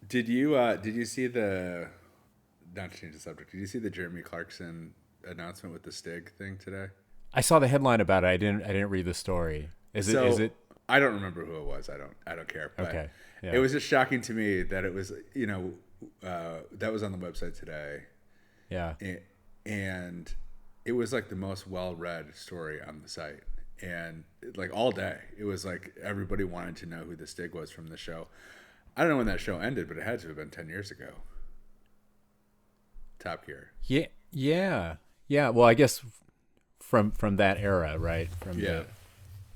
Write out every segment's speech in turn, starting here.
Did you see the not to change the subject? Did you see the Jeremy Clarkson announcement with the Stig thing today? I saw the headline about it. I didn't read the story. Is So it I don't remember who it was. I don't care. But okay? it Yeah. was just shocking to me that it was that was on the website today, Yeah. a- and it was like the most well read story on the site, and like all day it was like everybody wanted to know who the Stig was from the show. I don't know when that show ended, but it had to have been 10 years ago. Top Gear. Yeah. Yeah. Yeah. Well, I guess from that era, right? From Yeah. the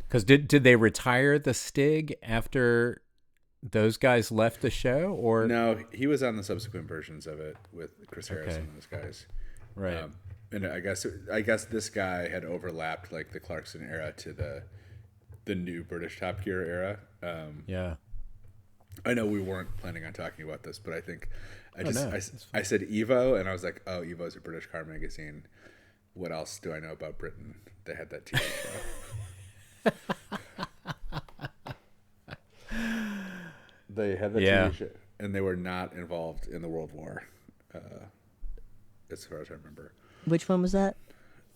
Because did they retire the Stig after those guys left the show, or No, he was on the subsequent versions of it with Chris Harris okay, and those guys. right? And I guess this guy had overlapped like the Clarkson era to the new British Top Gear era. Yeah. I know we weren't planning on talking about this, but I think Oh no. I said Evo, and I was like, oh, Evo's a British car magazine. What else do I know about Britain? They had that TV show. They had the Yeah. TV show, and they were not involved in the World War, as far as I remember. Which one was that?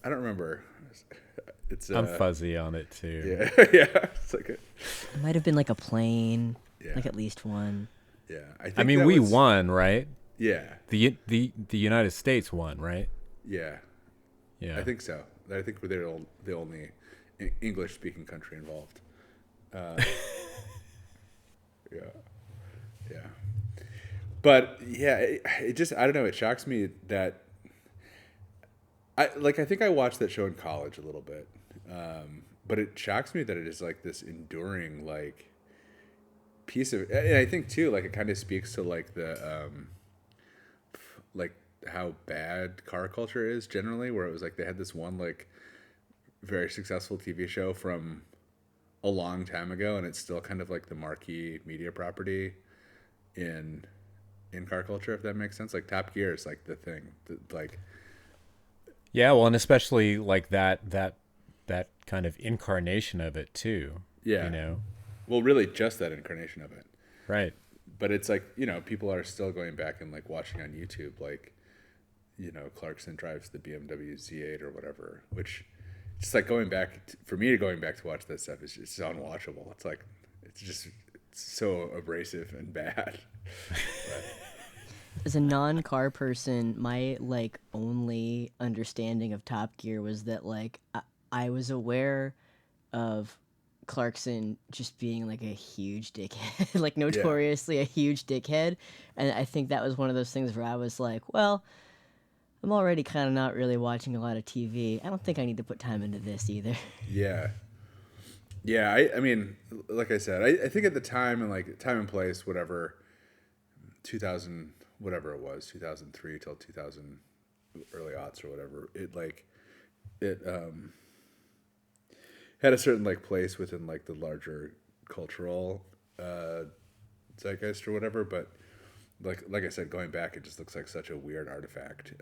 I don't remember. It's I'm fuzzy on it too. yeah, yeah. It's like It might have been like a plane, Yeah. like at least one. yeah. I I mean, that we was- won, right? Yeah, The United States won, right? yeah. Yeah. I think so. I think we're the only English speaking country involved. Yeah, yeah. But yeah, it just I don't know. It shocks me that I think I watched that show in college a little bit, but it shocks me that it is like this enduring like piece of. And I think too, like it kind of speaks to like the like how bad car culture is generally. Where it was like they had this one like very successful TV show from a long time ago, and it's still kind of like the marquee media property in car culture, if that makes sense. Like Top Gear is like the thing, like Yeah, well, and especially like that kind of incarnation of it too. yeah, You know. well, really just that incarnation of it. Right. But it's like people are still going back and like watching on YouTube, like Clarkson drives the BMW Z8 or whatever, which just like going back to watch that stuff is just unwatchable. It's like it's so abrasive and bad. But, As a non-car person, my like only understanding of Top Gear was that like I was aware of Clarkson just being like a huge dickhead, like notoriously a huge dickhead, and I think that was one of those things where I was like, well, I'm already kind of not really watching a lot of TV. I don't think I need to put time into this either. yeah. Yeah, I mean, like I said, I think at the time and like time and place, whatever, 2000, whatever it was, 2003 till 2000, early aughts or whatever, it had a certain like place within like the larger cultural zeitgeist or whatever. But like I said, going back, it just looks like such a weird artifact.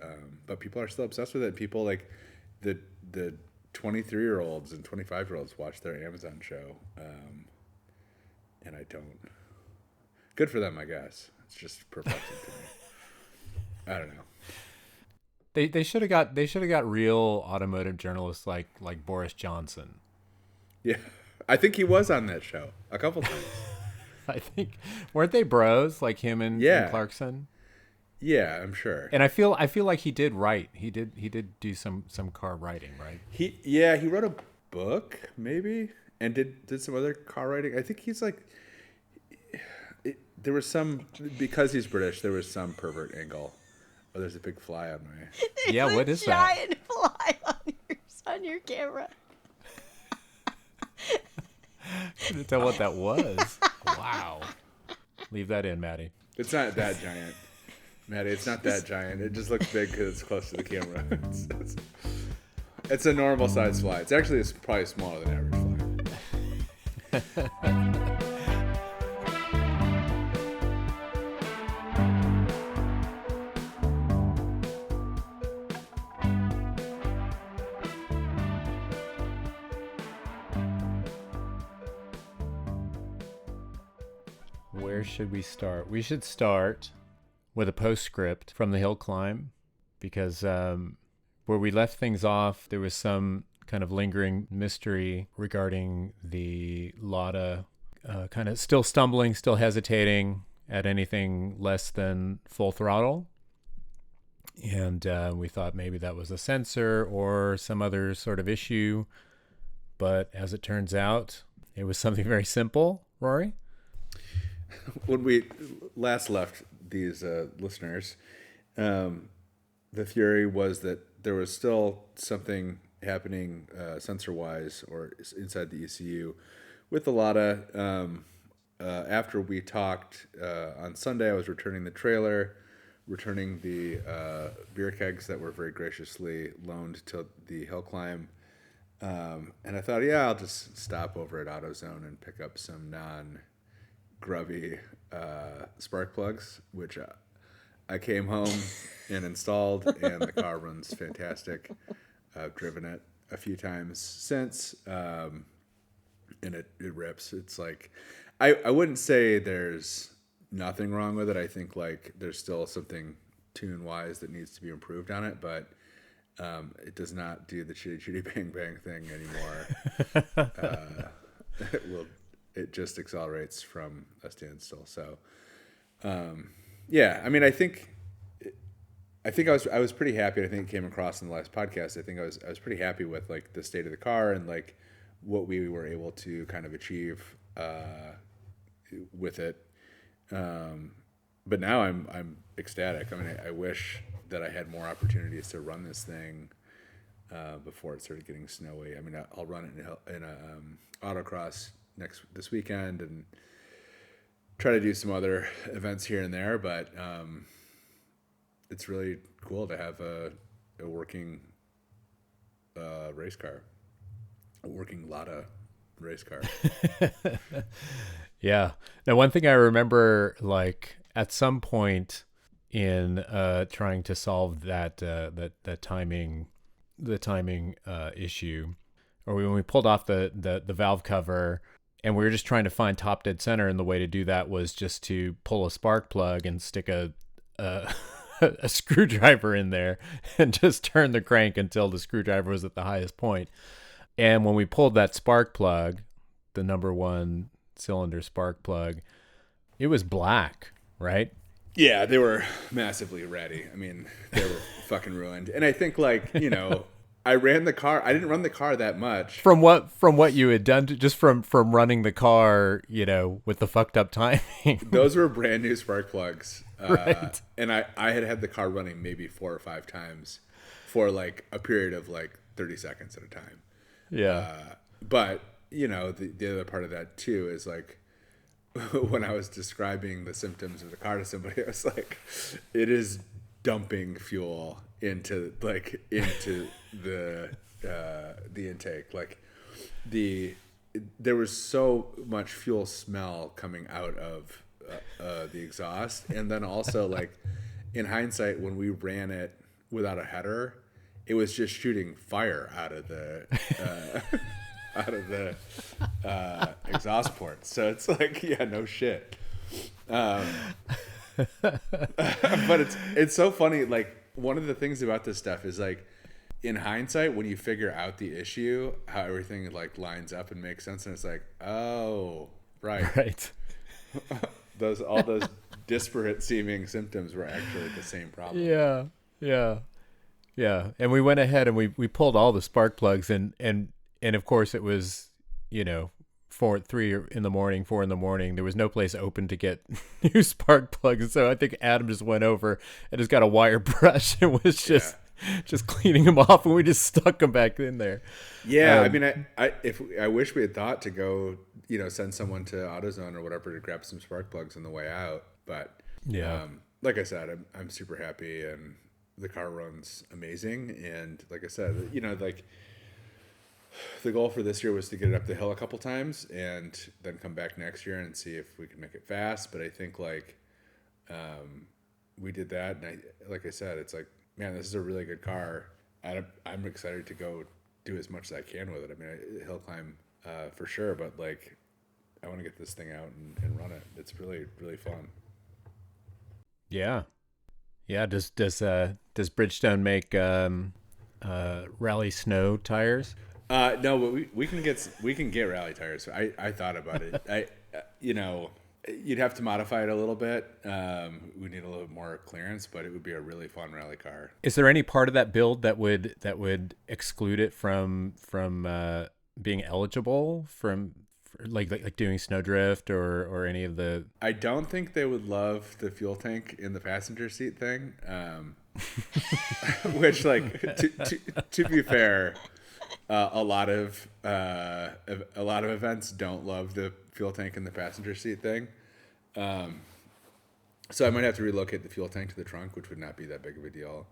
But people are still obsessed with it. People like the 23-year-olds and 25-year-olds watch their Amazon show, and I don't. Good for them, I guess. It's just perplexing to me. I don't know. They should have got real automotive journalists like Boris Johnson. Yeah, I think he was on that show a couple times. I think weren't they bros like him and Clarkson? Yeah, I'm sure. And I feel like he did write. He did do some car writing, right? He wrote a book maybe and did some other car writing. I think he's like there was some because he's British. There was some pervert angle. Oh, there's a big fly on my. Yeah, what is that? Giant fly on your camera. Couldn't tell what that was. Wow. Leave that in, Maddie. It's not that giant, Maddie. It's not that giant. It just looks big because it's close to the camera. It's a normal size fly. It's probably smaller than average fly. Where should we start? We should start with a postscript from the hill climb, because where we left things off, there was some kind of lingering mystery regarding the Lotta, kind of still stumbling, still hesitating at anything less than full throttle. And we thought maybe that was a sensor or some other sort of issue. But as it turns out, it was something very simple. Rory? When we last left these listeners, the theory was that there was still something happening sensor-wise or inside the ECU with the Lotta. After we talked on Sunday, I was returning the trailer, returning the beer kegs that were very graciously loaned to the hill climb. And I thought, I'll just stop over at AutoZone and pick up some non-grubby spark plugs, which I came home and installed, and the car runs fantastic. I've driven it a few times since, and it rips. It's like, I wouldn't say there's nothing wrong with it. I think like there's still something tune-wise that needs to be improved on it, but it does not do the chitty chitty bang bang thing anymore. It just accelerates from a standstill. So, I mean, I think I was pretty happy. I think it came across in the last podcast. I think I was pretty happy with like the state of the car and like what we were able to kind of achieve with it. But now I'm ecstatic. I mean, I wish that I had more opportunities to run this thing before it started getting snowy. I mean, I'll run it in a autocross this weekend and try to do some other events here and there. But it's really cool to have a working race car, a working Lotta race car. Yeah. Now, one thing I remember, like at some point in trying to solve that timing issue, or when we pulled off the valve cover, and we were just trying to find top dead center, and the way to do that was just to pull a spark plug and stick a screwdriver in there and just turn the crank until the screwdriver was at the highest point. And when we pulled that spark plug, the number 1 cylinder spark plug, it was black, right? Yeah, they were massively ratty. I mean, they were fucking ruined. And I think like, I ran the car. I didn't run the car that much. From what you had done, just from running the car, with the fucked up timing. Those were brand new spark plugs. Right. And I had the car running maybe 4 or 5 times for like a period of like 30 seconds at a time. Yeah. But, the other part of that too is like when I was describing the symptoms of the car to somebody, I was like, it is dumping fuel into the intake. Like there was so much fuel smell coming out of the exhaust. And then also like in hindsight, when we ran it without a header, it was just shooting fire out of the exhaust port. So it's like, no shit. But it's so funny. Like one of the things about this stuff is like in hindsight, when you figure out the issue, how everything like lines up and makes sense. And it's like, oh, right. all those disparate seeming symptoms were actually the same problem. Yeah. And we went ahead and we pulled all the spark plugs and of course it was, 3 in the morning, 4 in the morning. There was no place open to get new spark plugs. So I think Adam just went over and just got a wire brush and was just cleaning them off, and we just stuck them back in there. Yeah. I mean, I wish we had thought to go, send someone to AutoZone or whatever to grab some spark plugs on the way out. But like I said, I'm super happy and the car runs amazing. And like I said, like the goal for this year was to get it up the hill a couple times and then come back next year and see if we can make it fast. But I think like we did that, and like I said, it's like, man, this is a really good car. I'm excited to go do as much as I can with it. I mean, hill climb for sure, but like get this thing out and run it. It's really, really fun. Yeah. Yeah. Does Bridgestone make rally snow tires? No, but we can get rally tires. I thought about it. You'd have to modify it a little bit. We need a little bit more clearance, but it would be a really fun rally car. Is there any part of that build that would exclude it from being eligible from like doing snowdrift or any of the? I don't think they would love the fuel tank in the passenger seat thing. Which, like, to be fair, a lot of events don't love the fuel tank in the passenger seat thing. So I might have to relocate the fuel tank to the trunk, which would not be that big of a deal.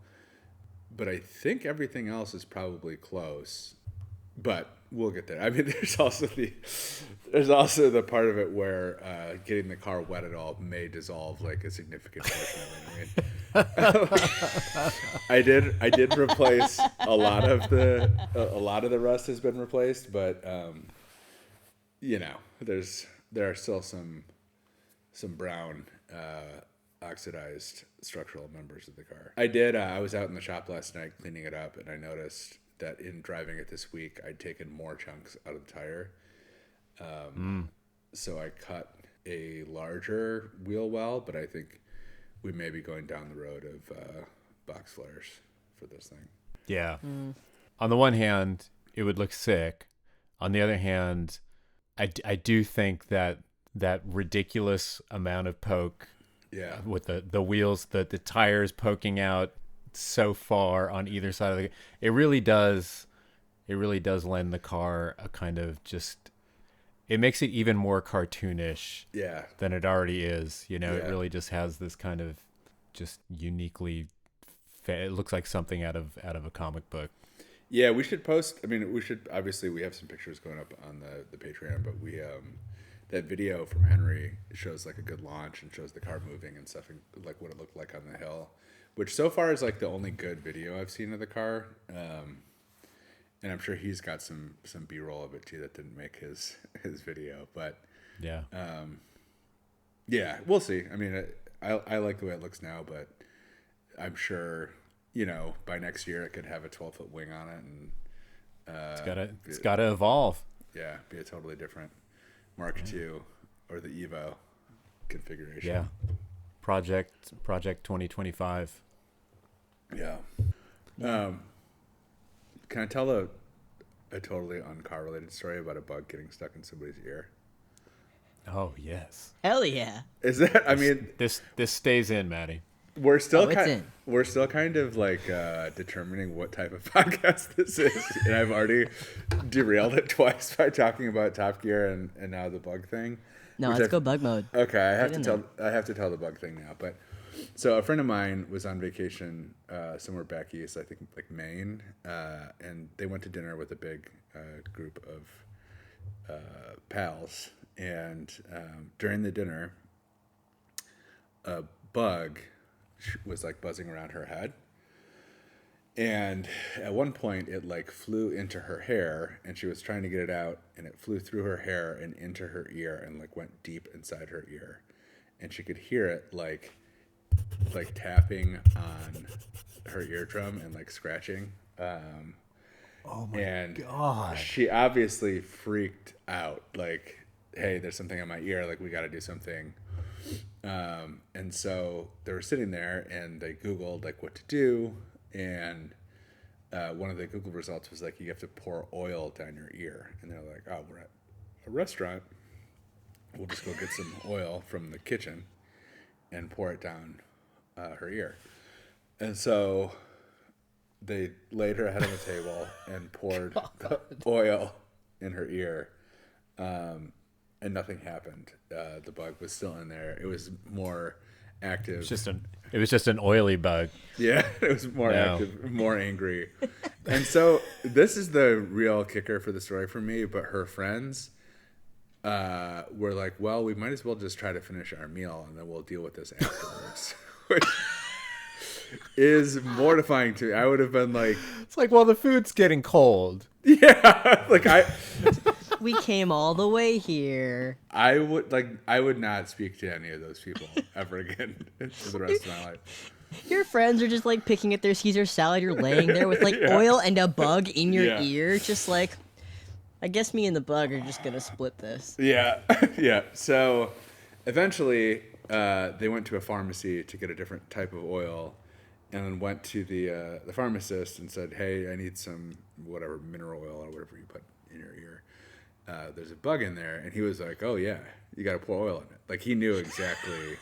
But I think everything else is probably close. But we'll get there. I mean, there's also the part of it where getting the car wet at all may dissolve like a significant portion of it. I did replace a lot of the rust has been replaced, but there are still some brown oxidized structural members of the car. I was out in the shop last night cleaning it up, and I noticed that in driving it this week, I'd taken more chunks out of the tire. So I cut a larger wheel well, but I think we may be going down the road of box flares for this thing. Yeah. On the one hand, it would look sick. On the other hand, I do think that ridiculous amount of poke, with the wheels, the tires poking out so far on either side of it really does lend the car a kind of it makes it even more cartoonish than it already is. It really just has this kind of just uniquely it looks like something out of a comic book. Yeah, we should post. I mean, obviously we have some pictures going up on the Patreon, but we that video from Henry shows like a good launch and shows the car moving and stuff, and like what it looked like on the hill, which so far is like the only good video I've seen of the car. And I'm sure he's got some B-roll of it too that didn't make his video, but yeah, we'll see. I mean, I like the way it looks now, but I'm sure by next year it could have a 12-foot wing on it, and it's gotta evolve. Yeah, be a totally different Mark II or the Evo configuration. Yeah, Project 2025. Yeah. Can I tell a totally uncar related story about a bug getting stuck in somebody's ear? Oh yes. Hell yeah. Is that? I mean, this stays in, Maddie. We're still kind of like determining what type of podcast this is, and I've already derailed it twice by talking about Top Gear and now the bug thing. No, let's go bug mode. Okay, I have to tell the bug thing now. But so a friend of mine was on vacation somewhere back east, I think like Maine, and they went to dinner with a big group of pals. And during the dinner, a bug was like buzzing around her head, and at one point it like flew into her hair, and she was trying to get it out, and it flew through her hair and into her ear and like went deep inside her ear, and she could hear it like tapping on her eardrum and like scratching. Oh my God. She obviously freaked out, like, hey, there's something in my ear, like we got to do something. And so they were sitting there and they Googled like what to do. And one of the Google results was like, you have to pour oil down your ear. And they're like, oh, we're at a restaurant. We'll just go get some oil from the kitchen and pour it down her ear. And so they laid her head on the table and poured the oil in her ear. And nothing happened. The bug was still in there. It was more active. It was just an oily bug. Yeah, it was more active, more angry. And so this is the real kicker for the story for me. But her friends were like, well, we might as well just try to finish our meal and then we'll deal with this afterwards. Which is mortifying to me. I would have been like... It's like, well, the food's getting cold. Yeah, like we came all the way here. I would not speak to any of those people ever again for the rest of my life. Your friends are just like picking at their Caesar salad. You're laying there with like Yeah. oil and a bug in your Yeah. ear, just like, I guess me and the bug are just gonna split this. Yeah, yeah. So eventually, they went to a pharmacy to get a different type of oil, and then went to the pharmacist and said, "Hey, I need some whatever mineral oil or whatever you put in your ear. There's a bug in there." And he was like, "Oh yeah, you got to pour oil in it." Like he knew exactly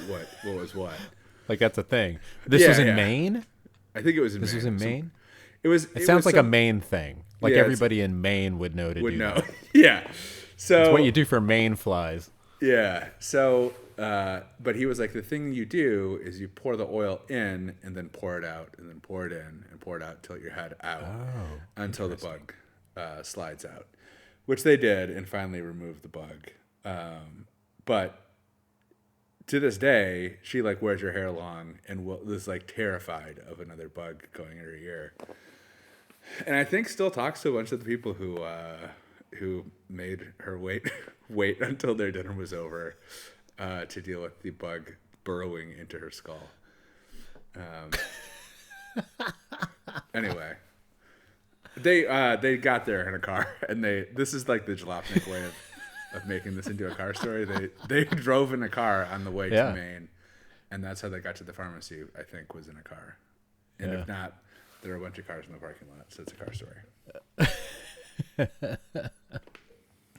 what was what. Like that's a thing. This Yeah, was in yeah. Maine? I think it was in This Maine. was in Maine? It It sounds was like a some- Maine thing. Like Yeah, it's- everybody in Maine would know to would do know. that. Yeah. So It's what you do for Maine flies. Yeah. So, but he was like, the thing you do is you pour the oil in and then pour it out and then pour it in and pour it out until your head out until the bug slides out, which they did and finally removed the bug. But to this day, she like wears her hair long and is like terrified of another bug going in her ear. And I think still talks to a bunch of the people who made her wait until their dinner was over to deal with the bug burrowing into her skull. Anyway, they got there in a car, and this is like the Jalopnik way of making this into a car story. They drove in a car on the way Yeah. to Maine, and that's how they got to the pharmacy. I think was in a car, and Yeah. if not, there were a bunch of cars in the parking lot. So it's a car story.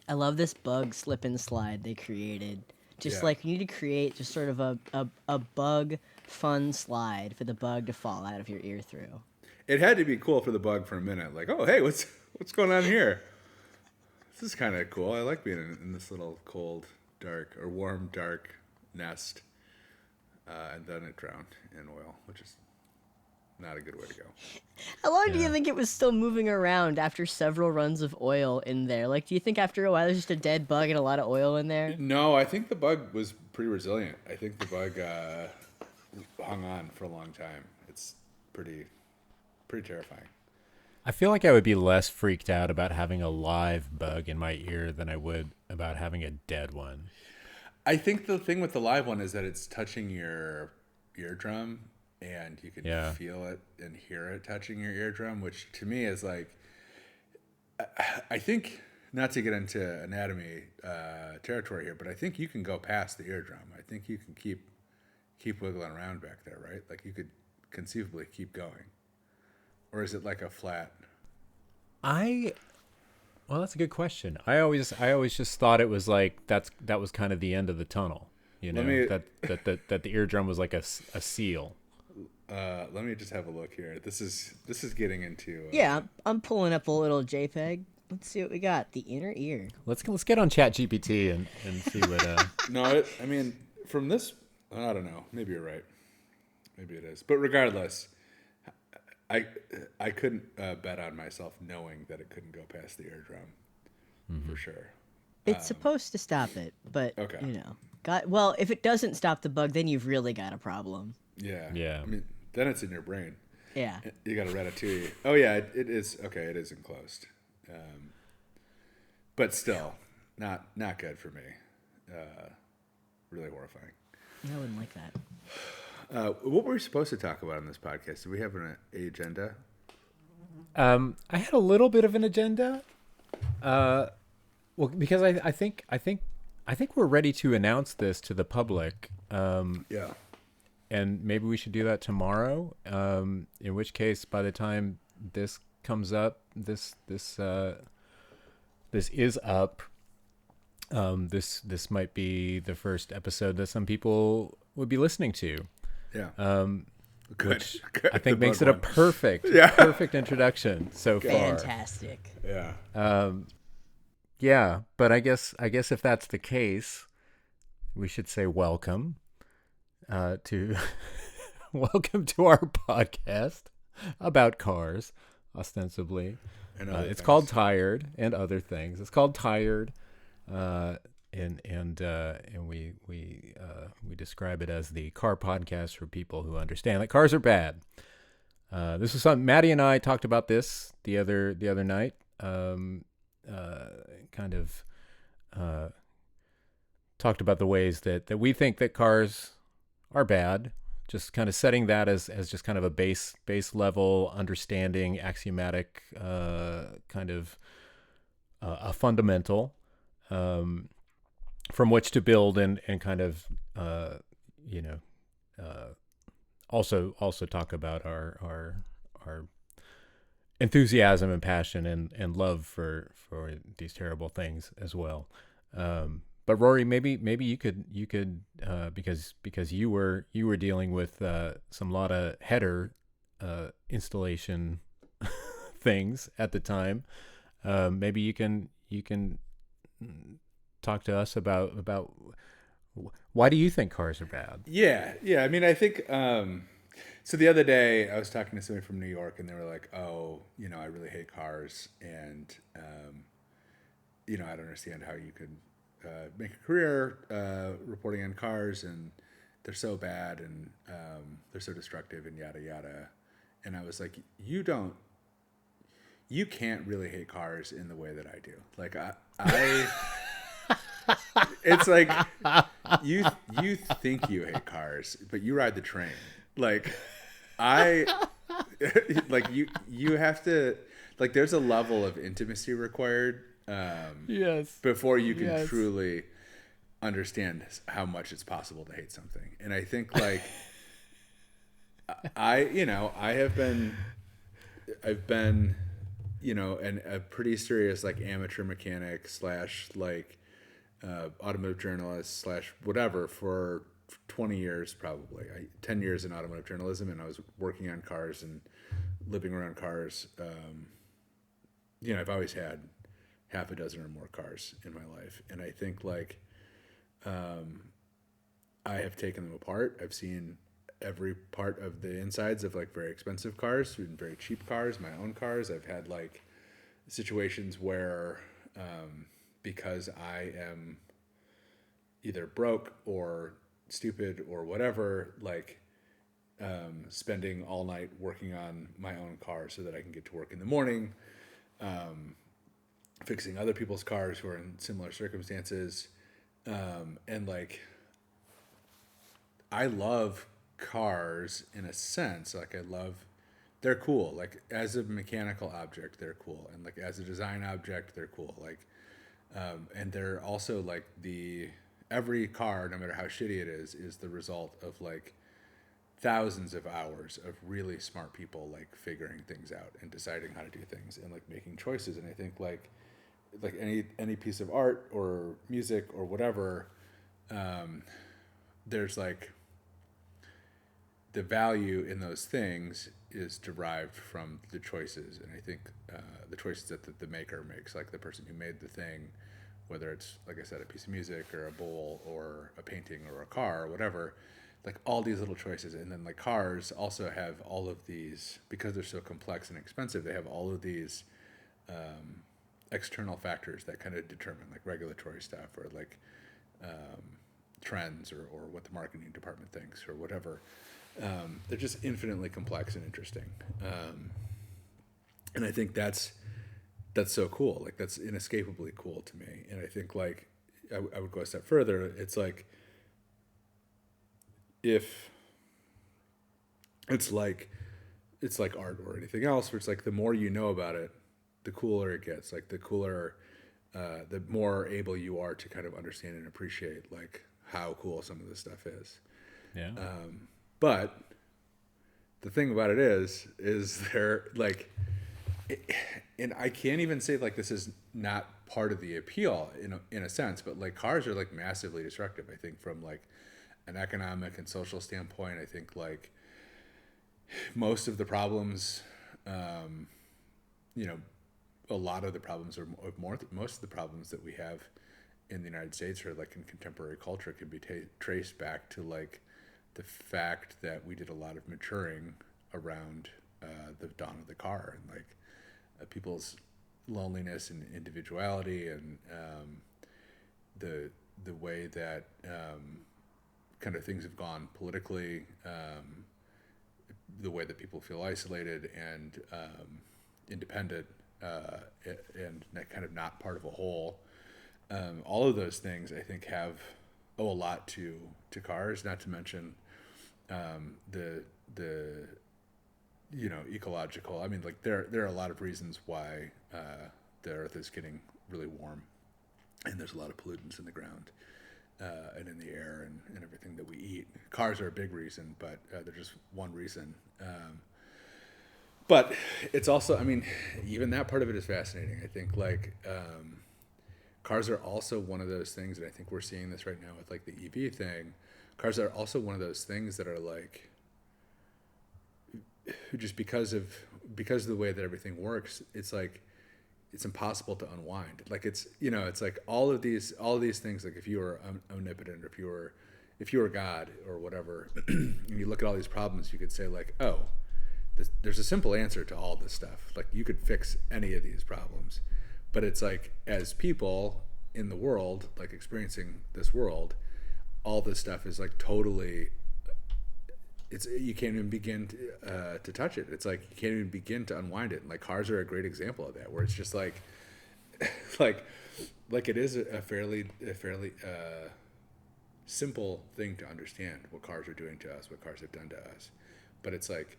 I love this bug slip and slide they created. Just Yeah. like you need to create just sort of a bug fun slide for the bug to fall out of your ear through. It had to be cool for the bug for a minute. Like, oh, hey, what's going on here? This is kind of cool. I like being in this little cold, dark, or warm, dark nest. And then it drowned in oil, which is not a good way to go. How long do you think it was still moving around after several runs of oil in there? Like, do you think after a while there's just a dead bug and a lot of oil in there? No, I think the bug was pretty resilient. I think the bug hung on for a long time. It's pretty terrifying. I feel like I would be less freaked out about having a live bug in my ear than I would about having a dead one. I think the thing with the live one is that it's touching your eardrum, and you can feel it and hear it touching your eardrum, which to me is like, I think, not to get into anatomy territory here, but I think you can go past the eardrum. I think you can keep wiggling around back there, right? Like you could conceivably keep going. Or is it like a flat? Well, that's a good question. I always just thought it was like that was kind of the end of the tunnel, you know, that the eardrum was like a seal. Let me just have a look here. This is getting into. Yeah, I'm pulling up a little JPEG. Let's see what we got. The inner ear. Let's get on ChatGPT and see what. No, I mean from this, I don't know. Maybe you're right. Maybe it is. But regardless, I couldn't bet on myself knowing that it couldn't go past the eardrum for sure. It's supposed to stop it, but Okay. you know, well, if it doesn't stop the bug, then you've really got a problem. Yeah. Yeah. I mean, then it's in your brain. Yeah. You got a ratatouille. Oh yeah, it is. Okay, it is enclosed. But still, not good for me. Really horrifying. I wouldn't like that. What were we supposed to talk about on this podcast? Did we have an agenda? I had a little bit of an agenda. Well, because I think we're ready to announce this to the public. Yeah. And maybe we should do that tomorrow. In which case, by the time this comes up, this is up. This might be the first episode that some people would be listening to. Yeah. Good. Which Good. I think The makes bug it a one. perfect introduction so far. Fantastic. Yeah. Yeah, but I guess if that's the case, we should say welcome to welcome to our podcast about cars, ostensibly. And other It's things. called Tired and Other Things. It's called Tired, and we describe it as the car podcast for people who understand that cars are bad. This was something Maddie and I talked about this the other night. kind of talked about the ways that we think that cars are bad, just kind of setting that as just kind of a base level understanding, axiomatic kind of a fundamental from which to build and kind of you know also talk about our enthusiasm and passion and love for these terrible things as well. But Rory, maybe you could because you were dealing with some lot of header installation things at the time. Maybe you can talk to us about why do you think cars are bad? Yeah. I mean, I think so. The other day, I was talking to somebody from New York, and they were like, "Oh, I really hate cars, and I don't understand how you could make a career reporting on cars, and they're so bad, and they're so destructive, and yada yada." And I was like, you can't really hate cars in the way that I do. Like I it's like you think you hate cars, but you ride the train. Like I like you have to, like, there's a level of intimacy required Yes. before you can truly understand how much it's possible to hate something. And I think like I've been a pretty serious like amateur mechanic slash like automotive journalist slash whatever for 20 years, probably 10 years in automotive journalism, and I was working on cars and living around cars. I've always had half a dozen or more cars in my life, and I think like I have taken them apart. I've seen every part of the insides of like very expensive cars and very cheap cars, my own cars. I've had like situations where because I am either broke or stupid or whatever, like spending all night working on my own car so that I can get to work in the morning, fixing other people's cars who are in similar circumstances. And like, I love cars in a sense. Like they're cool. Like as a mechanical object, they're cool. And like as a design object, they're cool. Like, and they're also like every car, no matter how shitty it is the result of like thousands of hours of really smart people like figuring things out and deciding how to do things and like making choices. And I think like any piece of art or music or whatever, there's like the value in those things is derived from the choices. And I think the choices that the maker makes, like the person who made the thing, whether it's, like I said, a piece of music or a bowl or a painting or a car or whatever, like all these little choices. And then like cars also have all of these, because they're so complex and expensive, they have all of these external factors that kind of determine like regulatory stuff or like trends or what the marketing department thinks or whatever. They're just infinitely complex and interesting. And I think that's so cool. Like that's inescapably cool to me. And I think like I would go a step further. It's like if it's like art or anything else, where it's like the more you know about it, the cooler it gets. Like the cooler, the more able you are to kind of understand and appreciate like how cool some of this stuff is. Yeah. But the thing about it is they're like, and I can't even say like this is not part of the appeal in a sense, but like cars are like massively destructive. I think from like an economic and social standpoint, I think like most of the problems, a lot of the problems or most of the problems that we have in the United States or like in contemporary culture can be traced back to like the fact that we did a lot of maturing around the dawn of the car and like people's loneliness and individuality and the way that kind of things have gone politically, the way that people feel isolated and independent, and kind of not part of a whole. All of those things I think owe a lot to cars. Not to mention the ecological. I mean, like there are a lot of reasons why the Earth is getting really warm, and there's a lot of pollutants in the ground and in the air and everything that we eat. Cars are a big reason, but they're just one reason. But it's also, I mean, even that part of it is fascinating. I think like cars are also one of those things, and I think we're seeing this right now with like the EV thing. Cars are also one of those things that are like, just because of the way that everything works, it's like it's impossible to unwind. Like it's it's like all of these things. Like if you were omnipotent, or if you were God or whatever, and you look at all these problems, you could say like, oh, there's a simple answer to all this stuff. Like you could fix any of these problems, but it's like as people in the world, like experiencing this world, all this stuff is like totally. You can't even begin to touch it. It's like you can't even begin to unwind it. And like cars are a great example of that, where it's just like, like it is a fairly simple thing to understand what cars are doing to us, what cars have done to us, but it's like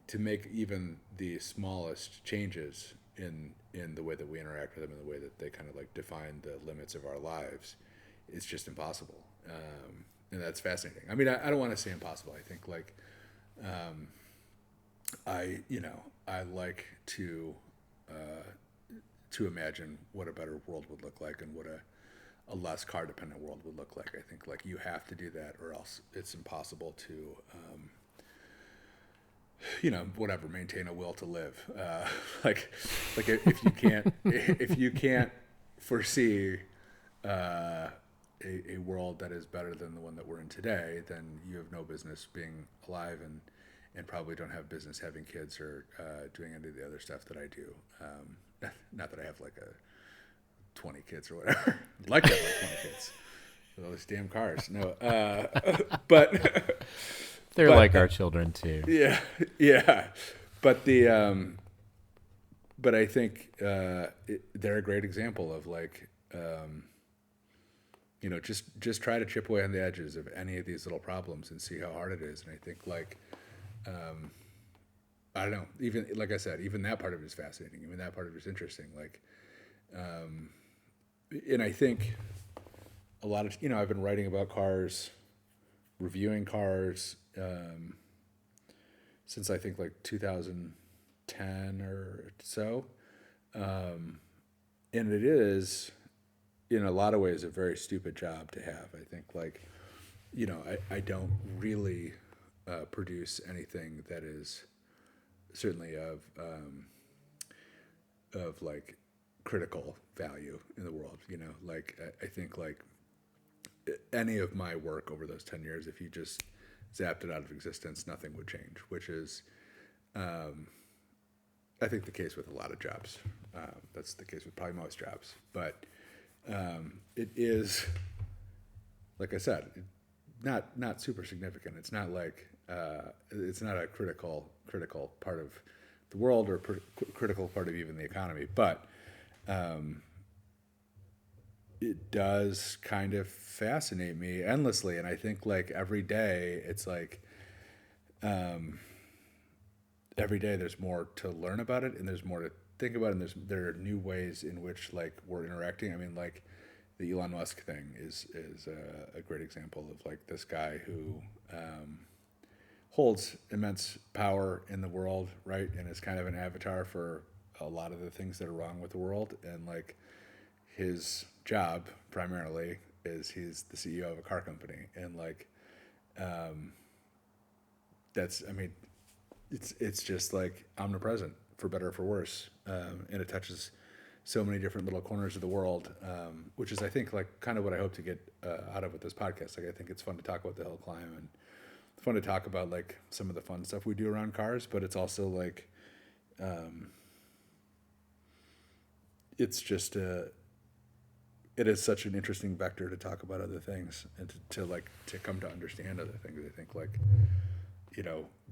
to make even the smallest changes in the way that we interact with them, in the way that they kind of like define the limits of our lives, it's just impossible. And that's fascinating. I mean, I don't want to say impossible. I think like, I like to imagine what a better world would look like, and what a less car dependent world would look like. I think like you have to do that, or else it's impossible to, whatever, maintain a will to live. Like if you can't foresee, a world that is better than the one that we're in today, then you have no business being alive, and probably don't have business having kids or doing any of the other stuff that I do. Not that I have like 20 kids or whatever. I'd like to have like 20 kids with all these damn cars. No, but they're like our children too. Yeah. But but I think they're a great example of like. Just try to chip away on the edges of any of these little problems and see how hard it is. And I think like, I don't know, even like I said, even that part of it is fascinating. Even that part of it is interesting. Like, and I think a lot of, I've been writing about cars, reviewing cars, since I think like 2010 or so. And it is, in a lot of ways, a very stupid job to have. I think like, I don't really produce anything that is certainly of like critical value in the world. Like I think like any of my work over those 10 years, if you just zapped it out of existence, nothing would change, which is, I think, the case with a lot of jobs. That's the case with probably most jobs, but it is, like I said, not super significant. It's not like it's not a critical part of the world, or critical part of even the economy. But it does kind of fascinate me endlessly, and I think like every day it's like every day there's more to learn about it, and there's more to think about, and there are new ways in which like we're interacting. I mean, like the Elon Musk thing is a great example of like this guy who holds immense power in the world, right, and is kind of an avatar for a lot of the things that are wrong with the world. And like his job primarily is he's the CEO of a car company, and like that's, I mean, it's just like omnipresent, for better or for worse, and it touches so many different little corners of the world, which is, I think, like kind of what I hope to get out of with this podcast. Like I think it's fun to talk about the hill climb, and it's fun to talk about like some of the fun stuff we do around cars, but it's also like it's just it is such an interesting vector to talk about other things, and to come to understand other things. I think like,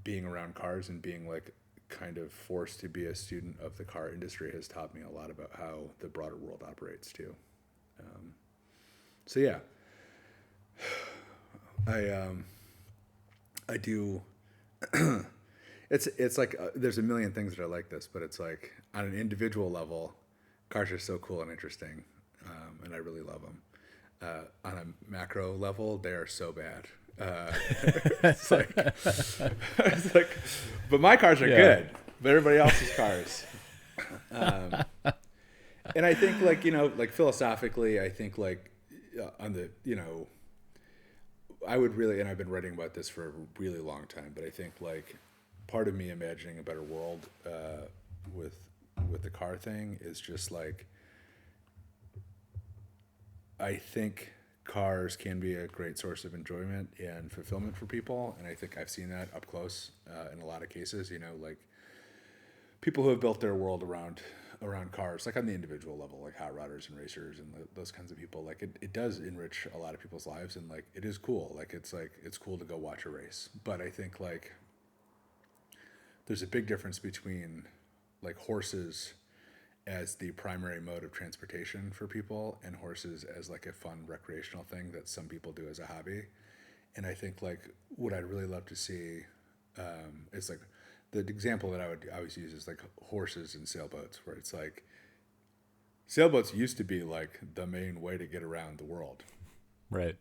being around cars and being like kind of forced to be a student of the car industry has taught me a lot about how the broader world operates too. So yeah, I do. It's like there's a million things that are like this, but it's like on an individual level, cars are so cool and interesting, and I really love them. On a macro level, they are so bad. It's like, it's like, but my cars are good, but everybody else's cars. And I think like, like philosophically, I think like on the, I would really, and I've been writing about this for a really long time, but I think like part of me imagining a better world with the car thing is just like, I think cars can be a great source of enjoyment and fulfillment for people, and I think I've seen that up close in a lot of cases. Like people who have built their world around cars, like on the individual level, like hot rodders and racers and those kinds of people. Like it does enrich a lot of people's lives, and like it is cool. Like it's cool to go watch a race. But I think like there's a big difference between like horses as the primary mode of transportation for people and horses as like a fun recreational thing that some people do as a hobby. And I think like what I'd really love to see is like the example that I would always use is like horses and sailboats, where it's like sailboats used to be like the main way to get around the world. Right.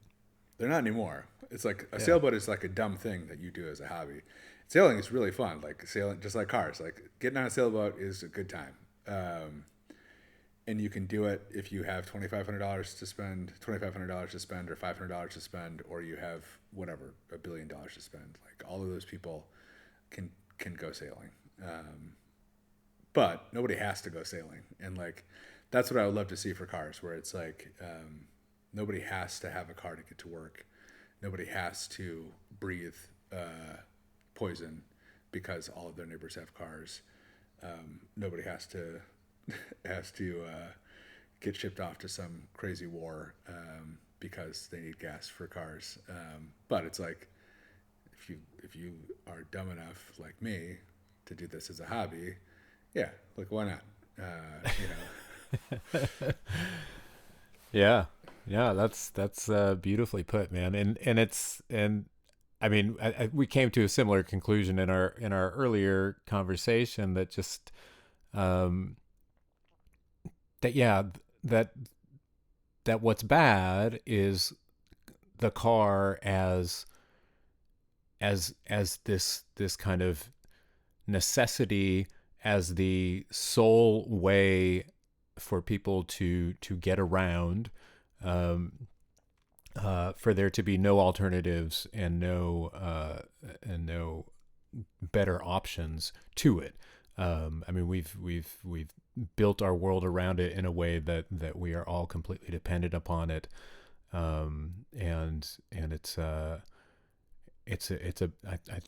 They're not anymore. It's like a sailboat is like a dumb thing that you do as a hobby. Sailing is really fun, like sailing, just like cars. Like getting on a sailboat is a good time. And you can do it if you have $2,500 to spend, or $500 to spend, or you have whatever, $1 billion to spend. Like all of those people can go sailing. But nobody has to go sailing. And like, that's what I would love to see for cars, where it's like, nobody has to have a car to get to work. Nobody has to breathe poison because all of their neighbors have cars. Nobody has to get shipped off to some crazy war because they need gas for cars. But it's like if you are dumb enough like me to do this as a hobby, yeah, like why not? Yeah, that's beautifully put, man. And I mean, we came to a similar conclusion in our earlier conversation that just that what's bad is the car as this kind of necessity, as the sole way for people to get around, for there to be no alternatives and no better options to it. I mean, we've built our world around it in a way that we are all completely dependent upon it, and I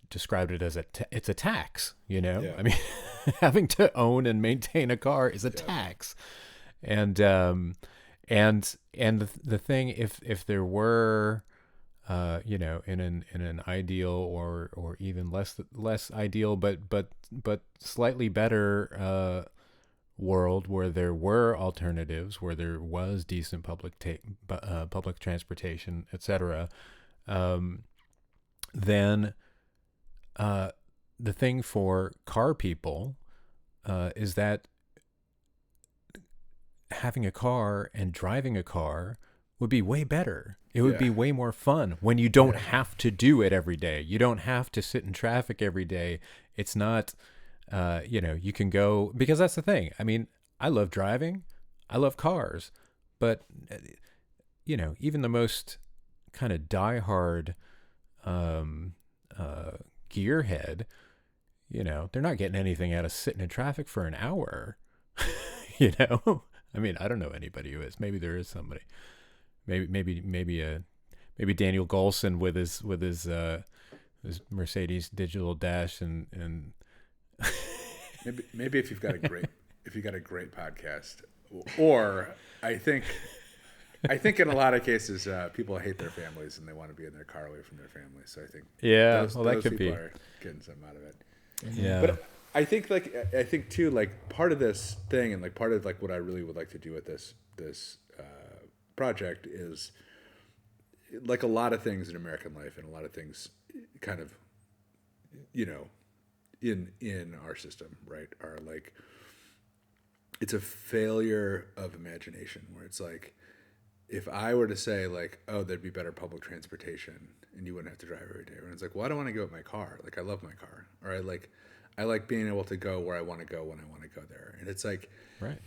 described it as it's a tax. Yeah. I mean, having to own and maintain a car is a tax, and the thing, if there were, in an ideal or even less ideal, but slightly better world where there were alternatives, where there was decent public transportation, etc., then the thing for car people is that having a car and driving a car would be way better. It would be way more fun when you don't have to do it every day. You don't have to sit in traffic every day. It's not, you can go, because that's the thing. I mean, I love driving. I love cars. But, even the most kind of diehard gearhead, they're not getting anything out of sitting in traffic for an hour. I mean, I don't know anybody who is. Maybe there is somebody. Maybe Daniel Golson with his Mercedes digital dash and maybe if you've got a great podcast, or I think in a lot of cases people hate their families and they want to be in their car away from their families. So I think that those could people be are getting something out of it. Yeah. But I think too, like part of this thing, and like part of like what I really would like to do with this project is like a lot of things in American life, and a lot of things kind of, you know, in our system, right, are like it's a failure of imagination, where it's like if I were to say like, oh, there'd be better public transportation and you wouldn't have to drive every day, and it's like, well, I don't want to go with my car. Like I love my car, or I like being able to go where I want to go when I want to go there, and it's like, Right.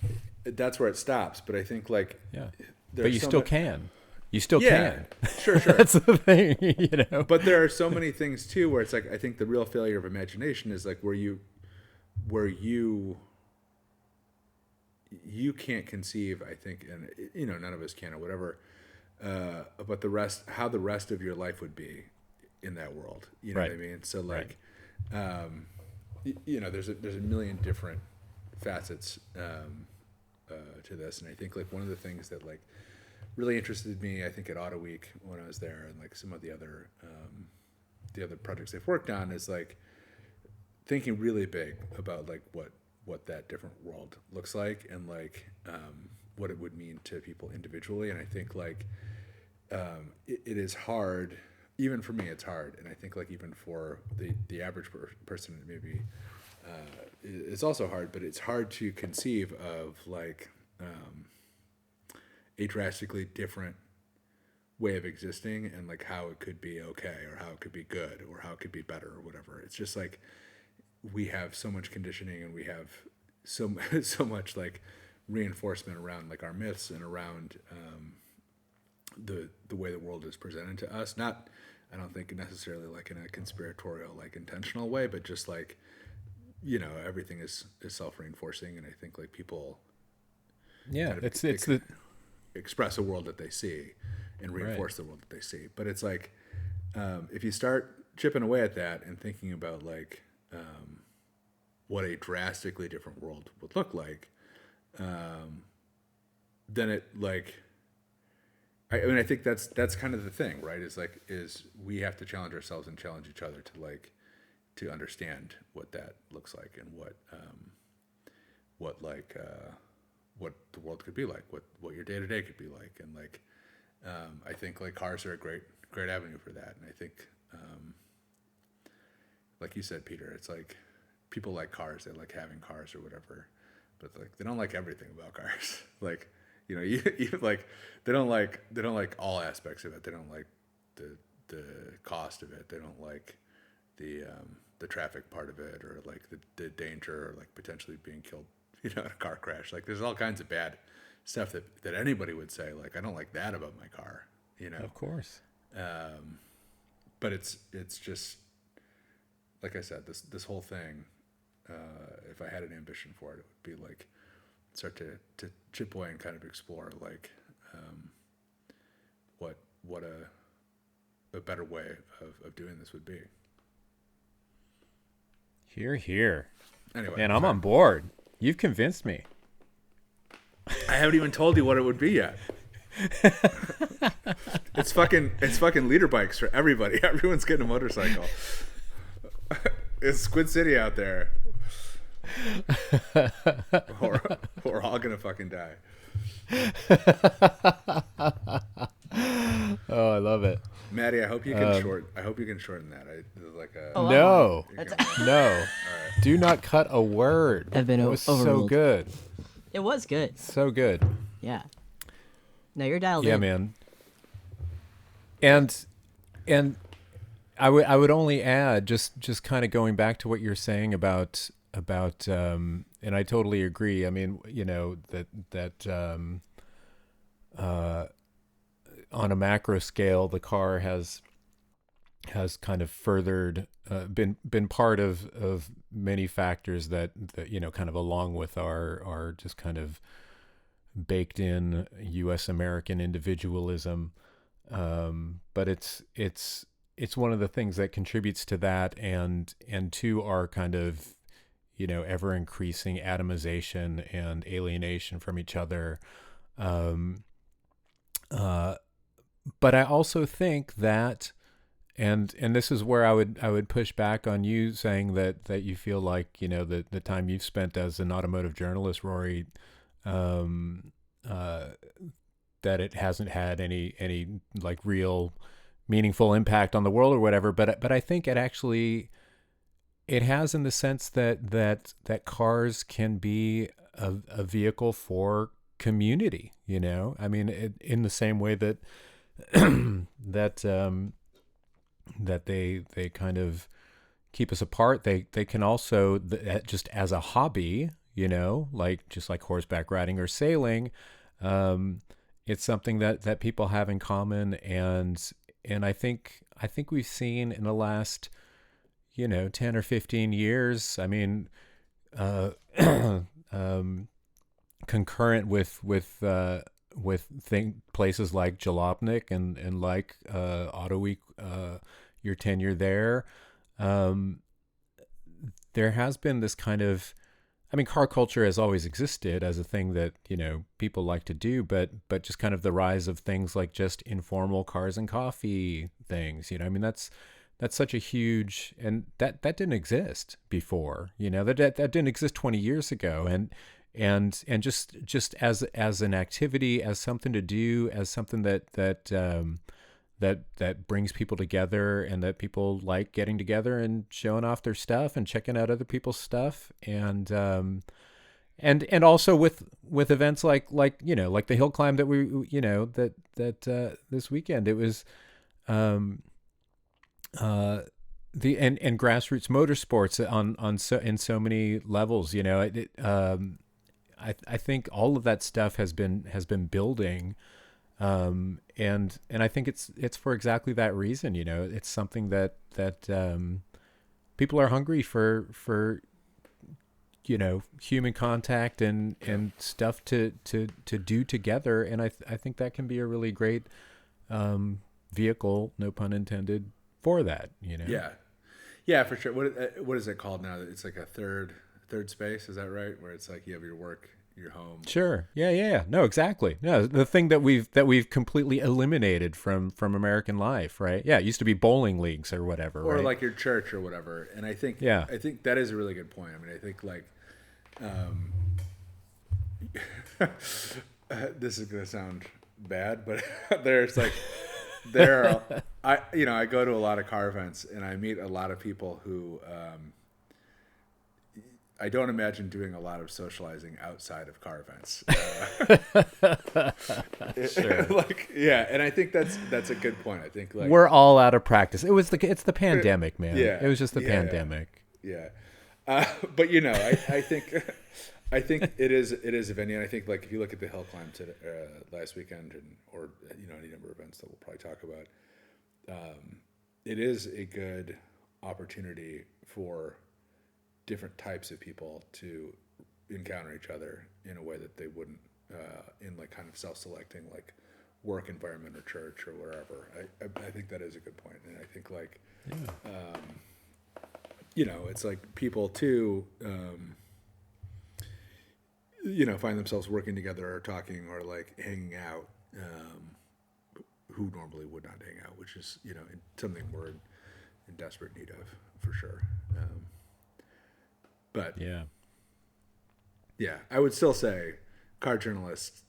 that's where it stops. But I think like, Yeah. there's But you so still ma- can. You still yeah, can. sure, sure. That's the thing, you know. But there are so many things too where it's like I think the real failure of imagination is like where you can't conceive, I think, and you know, none of us can or whatever, but how the rest of your life would be in that world. You know Right. what I mean? So like, you know, there's a million different facets to this, and I think like one of the things that like really interested me, I think at Auto Week when I was there, and like some of the other projects they've worked on, is like thinking really big about like what that different world looks like, and like what it would mean to people individually. And I think like it is hard, even for me it's hard, and I think like even for the average person maybe it's also hard, but it's hard to conceive of like a drastically different way of existing, and like how it could be okay, or how it could be good, or how it could be better, or whatever. It's just like we have so much conditioning, and we have so so much like reinforcement around like our myths and around the way the world is presented to us. Not, I don't think necessarily like in a conspiratorial like intentional way, but just like, you know, everything is self-reinforcing, and I think like people Yeah, kind of it's the express a world that they see and reinforce the world that they see. But it's like if you start chipping away at that and thinking about like what a drastically different world would look like, then it like, I mean, I think that's kind of the thing, right? Is we have to challenge ourselves and challenge each other to like to understand what that looks like, and what the world could be like, what your day to day could be like, and like I think like cars are a great avenue for that, and I think like you said, Peter, it's like people like cars, they like having cars or whatever, but like they don't like everything about cars. Like, you know, you like they don't like all aspects of it. They don't like the cost of it. They don't like the traffic part of it, or like the danger, or like potentially being killed, you know, in a car crash. Like there's all kinds of bad stuff that anybody would say, like, I don't like that about my car, you know. Of course. But it's just like I said, this whole thing, if I had an ambition for it, it would be like start to chip away and kind of explore like what a better way of doing this would be. Here. Anyway, Man, I'm on board. You've convinced me. I haven't even told you what it would be yet. It's fucking leader bikes for everybody. Everyone's getting a motorcycle. It's Squid City out there. We're all gonna fucking die. Oh, I love it. Maddie, I hope you can shorten that. Like a Oh, No, That's- no. Do not cut a word. I've been It was so overruled. good. It was good. So good. Yeah. No, you're dialed Yeah, in. man. And I would only add, just kind of going back to what you're saying about and I totally agree. I mean, you know, that on a macro scale, the car has kind of furthered, been part of many factors that you know, kind of along with our just kind of baked in U.S. American individualism. But it's one of the things that contributes to that, and to our kind of, you know, ever increasing atomization and alienation from each other. But I also think that and this is where I would push back on you saying that you feel like, the time you've spent as an automotive journalist, Rory, um, that it hasn't had any like real meaningful impact on the world or whatever. But I think it has, in the sense that cars can be a vehicle for community. I mean, in the same way that that they kind of keep us apart. They can also, just as a hobby, just like horseback riding or sailing. It's something that people have in common, and I think we've seen in the last 10 or 15 years. I mean, concurrent with places like Jalopnik and like Auto Week, your tenure there. There has been this kind of, I mean, car culture has always existed as a thing that, people like to do, but just kind of the rise of things like just informal cars and coffee things, I mean, that's such a huge, and that didn't exist before, that didn't exist 20 years ago. And just as an activity, as something to do, as something that brings people together, and that people like getting together and showing off their stuff and checking out other people's stuff, and also with events like the hill climb that we this weekend. It was the and grassroots motorsports in so many levels. I think all of that stuff has been building. And I think it's for exactly that reason. It's something that people are hungry for human contact and stuff to do together. And I think that can be a really great vehicle, no pun intended, for that. Yeah, for sure. What is it called now? It's like a third space. Is that right? Where it's like you have your work, your home. Sure. Yeah. No, exactly. No, the thing that we've completely eliminated from American life, right? Yeah, it used to be bowling leagues or whatever, or right? like your church or whatever. And I think that is a really good point. I mean, I think like this is going to sound bad, but I go to a lot of car events, and I meet a lot of people who I don't imagine doing a lot of socializing outside of car events. Sure. And I think that's a good point. I think we're all out of practice. It's the pandemic, man. Yeah, it was just the pandemic. Yeah. But I think it is a venue, and I think like if you look at the hill climb last weekend, or any number of events that we'll probably talk about, it is a good opportunity for different types of people to encounter each other in a way that they wouldn't in like kind of self-selecting like work environment or church or wherever. I think that is a good point, and I think like it's like people too find themselves working together or talking or like hanging out who normally would not hang out, which is something we're in desperate need of for sure. But I would still say car journalists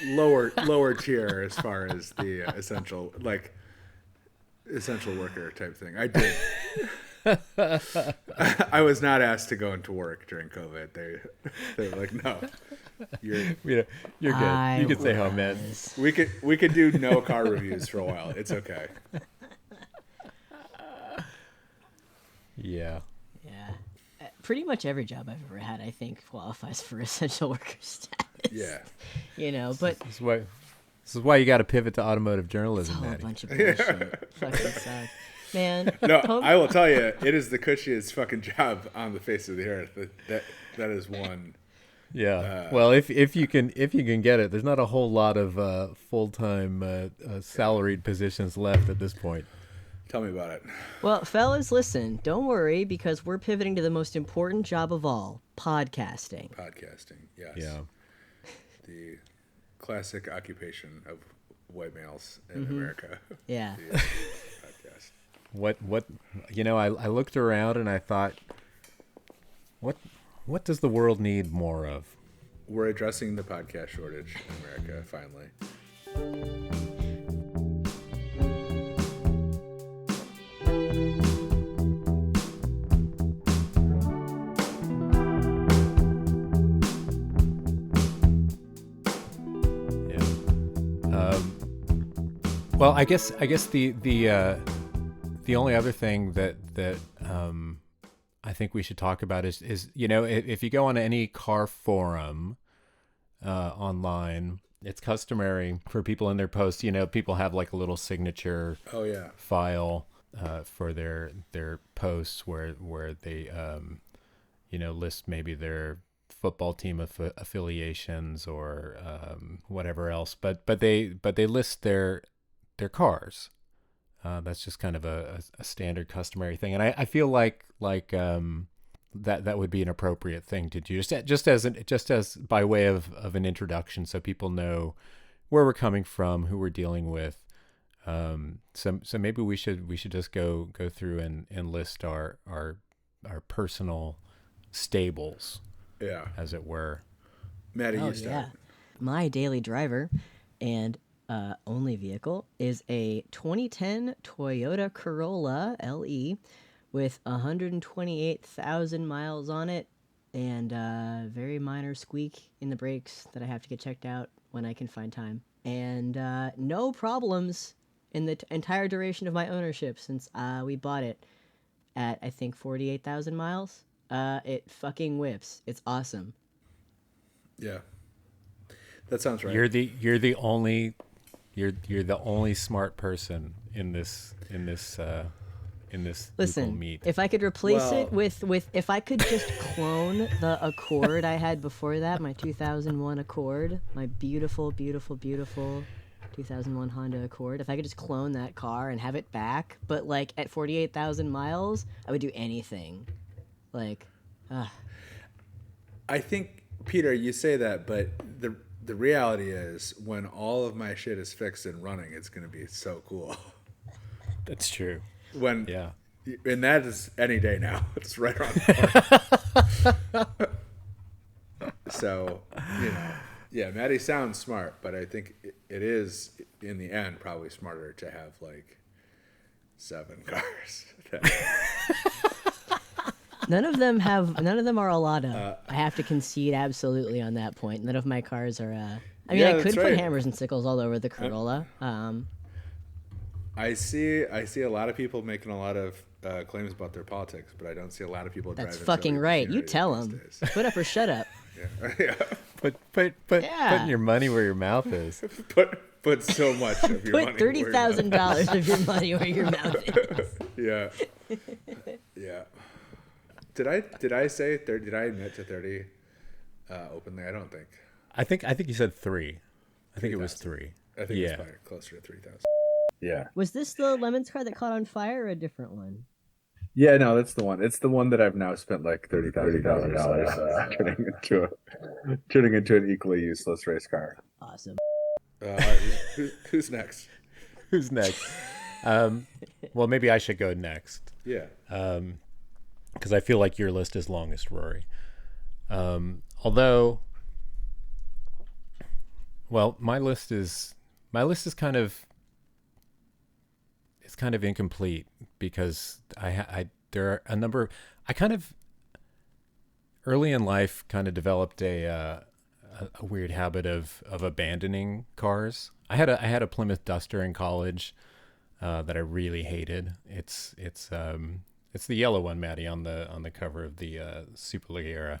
lower tier as far as the essential worker type thing. I did. I was not asked to go into work during COVID. They were like, no, you're good. You can stay home, man. We could do no car reviews for a while. It's okay. Yeah. Pretty much every job I've ever had, I think, qualifies for essential worker status. Yeah. But this is why you got to pivot to automotive journalism, it's all a Maddie. bunch of bullshit. Fucking suck. Man. No, I will tell you, it is the cushiest fucking job on the face of the earth. That is one. Yeah. Well, if you can get it, there's not a whole lot of full-time salaried positions left at this point. Tell me about it. Well, fellas, listen, don't worry, because we're pivoting to the most important job of all, podcasting. Podcasting, yes. Yeah. The classic occupation of white males in America. Yeah. what I looked around and I thought, what does the world need more of? We're addressing the podcast shortage in America finally. Well, I guess the only other thing that I think we should talk about is if you go on any car forum online, it's customary for people in their posts. People have like a little signature Oh yeah. file for their posts where they list maybe their football team affiliations or whatever else, but they list their cars. That's just kind of a standard customary thing, and I feel like that would be an appropriate thing to do, just as by way of an introduction, so people know where we're coming from, who we're dealing with. So maybe we should just go through and list our personal stables, Yeah. as it were. Maddie, Oh you start. yeah, my daily driver and only vehicle is a 2010 Toyota Corolla LE with 128,000 miles on it, and very minor squeak in the brakes that I have to get checked out when I can find time, and no problems in the entire duration of my ownership since we bought it at, I think, 48,000 miles. It fucking whips. It's awesome. Yeah. That sounds right. You're the only smart person in this Google Listen, Meet. if I could replace Well- it with if I could just clone the Accord I had before that, my 2001 Accord, my beautiful, beautiful, beautiful 2001 Honda Accord, if I could just clone that car and have it back, but like at 48,000 miles, I would do anything. Like, I think, Peter, you say that, but the reality is when all of my shit is fixed and running, it's going to be so cool. That's true. When Yeah. And that is any day now. It's right around the corner. So, yeah, Maddie sounds smart, but I think it is, in the end, probably smarter to have like 7 cars. none of them are a Lada. I have to concede absolutely on that point. None of my cars are. I mean, Yeah, I that's could put right. hammers and sickles all over the Corolla. I see a lot of people making a lot of claims about their politics, but I don't see a lot of people That's driving. fucking Zoe right. You machinery tell these them. days. Put up or shut up. Yeah. Putting Yeah. your money where your mouth is. Put so much of your money. Put $30,000 of your money where your mouth is. Yeah. Yeah. Did I say 30? Did I admit to 30 openly? I don't think. I think you said 3. I think it was 3,000. 3. I think Yeah. it's probably closer to 3,000. Yeah. Was this the Lemons car that caught on fire or a different one? Yeah, no, that's the one. It's the one that I've now spent like $30,000 turning into an equally useless race car. Awesome. All right, who's next? Who's next? Well, maybe I should go next. Yeah. Because I feel like your list is longest, Rory. Although, well, my list is kind of incomplete because there are a number. I kind of early in life kind of developed a weird habit of abandoning cars. I had a Plymouth Duster in college that I really hated. It's the yellow one, Maddie, on the cover of the Super League era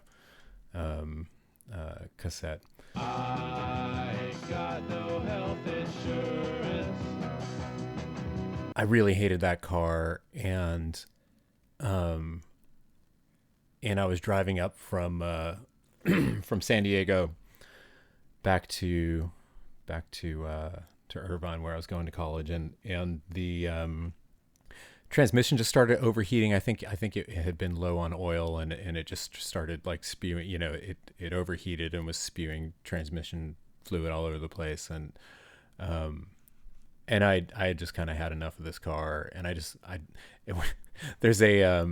cassette. I got no health insurance. I really hated that car, and I was driving up from from San Diego back to Irvine, where I was going to college, and the transmission just started overheating. I think it had been low on oil, and it just started like spewing. It overheated and was spewing transmission fluid all over the place, and I just kind of had enough of this car, and it, there's a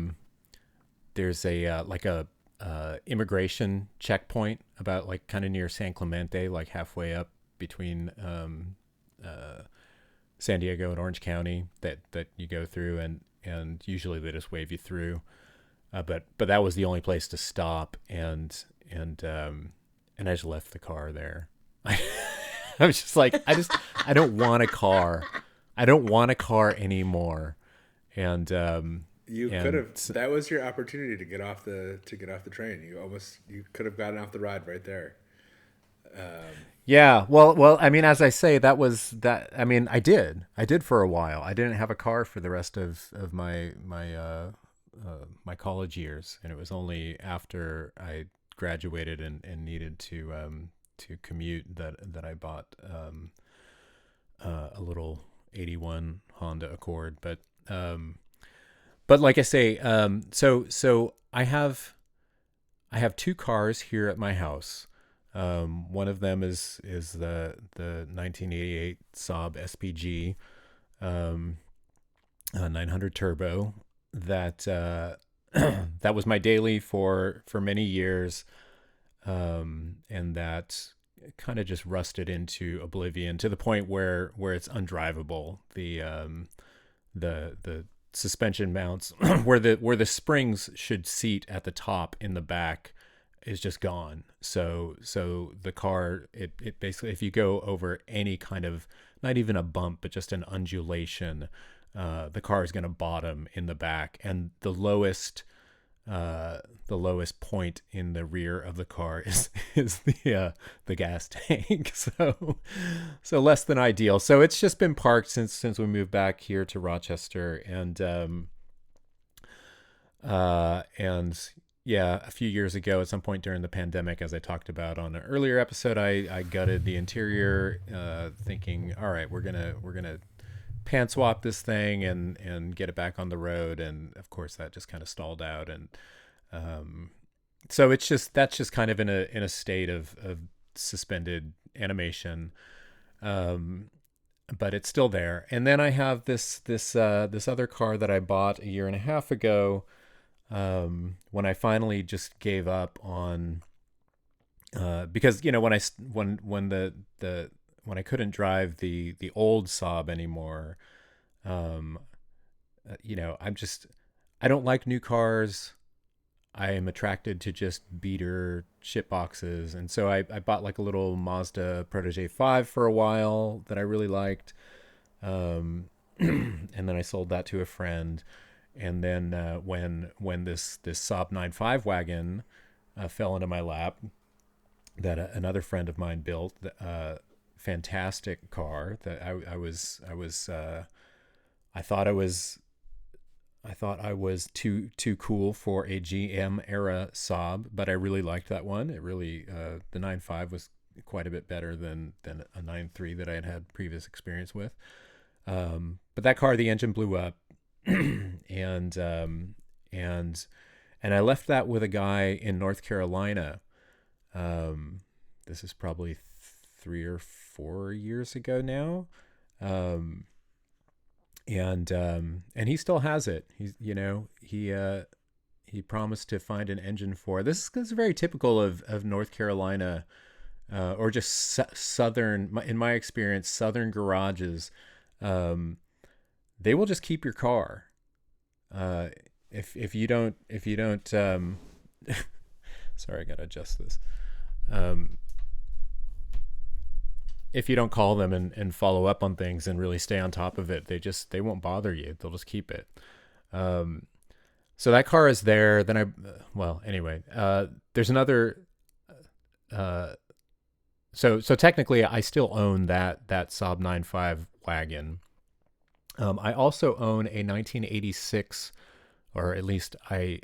like a immigration checkpoint about like kind of near San Clemente, like halfway up between San Diego and Orange County that you go through, and usually they just wave you through. But that was the only place to stop, and I just left the car there. I was just like, I don't want a car. I don't want a car anymore. And You could have. That was your opportunity to get off the train. You could have gotten off the ride right there. Yeah, well. I mean, as I say, that was that. I mean, I did for a while. I didn't have a car for the rest of my college years, and it was only after I graduated and needed to commute that I bought a little '81 Honda Accord. But like I say, so I have two cars here at my house. One of them is the 1988 Saab SPG 900 Turbo that that was my daily for many years, and that kind of just rusted into oblivion to the point where it's undrivable. The suspension mounts where the springs should seat at the top in the back is just gone. So the car, it basically, if you go over any kind of, not even a bump, but just an undulation, the car is going to bottom in the back, and the lowest point in the rear of the car is the gas tank. So less than ideal. So it's just been parked since we moved back here to Rochester, and yeah, a few years ago, at some point during the pandemic, as I talked about on an earlier episode, I gutted the interior, thinking, all right, we're gonna pan swap this thing and get it back on the road, and of course that just kind of stalled out, and so that's just kind of in a state of suspended animation, but it's still there. And then I have this other car that I bought a year and a half ago, when I finally just gave up on, because when I couldn't drive the old Saab anymore, I don't like new cars. I am attracted to just beater shit boxes, and so I bought like a little Mazda Protege 5 for a while that I really liked, and then I sold that to a friend. And then when this Saab 9.5 wagon fell into my lap, that another friend of mine built, fantastic car that I thought I was too cool for a GM era Saab, but I really liked that one. It really the 9.5 was quite a bit better than a 9.3 that I had previous experience with. But that car, the engine blew up. and I left that with a guy in North Carolina. This is probably 3 or 4 years ago now. And he still has it. He promised to find an engine for this. Is very typical of North Carolina, or just southern, in my experience, southern garages. They will just keep your car. If you don't, sorry, I gotta adjust this. If you don't call them and follow up on things and really stay on top of it, they won't bother you. They'll just keep it. So that car is there. Then anyway, there's another, so technically I still own that Saab 9.5 wagon. I also own a 1986, or at least I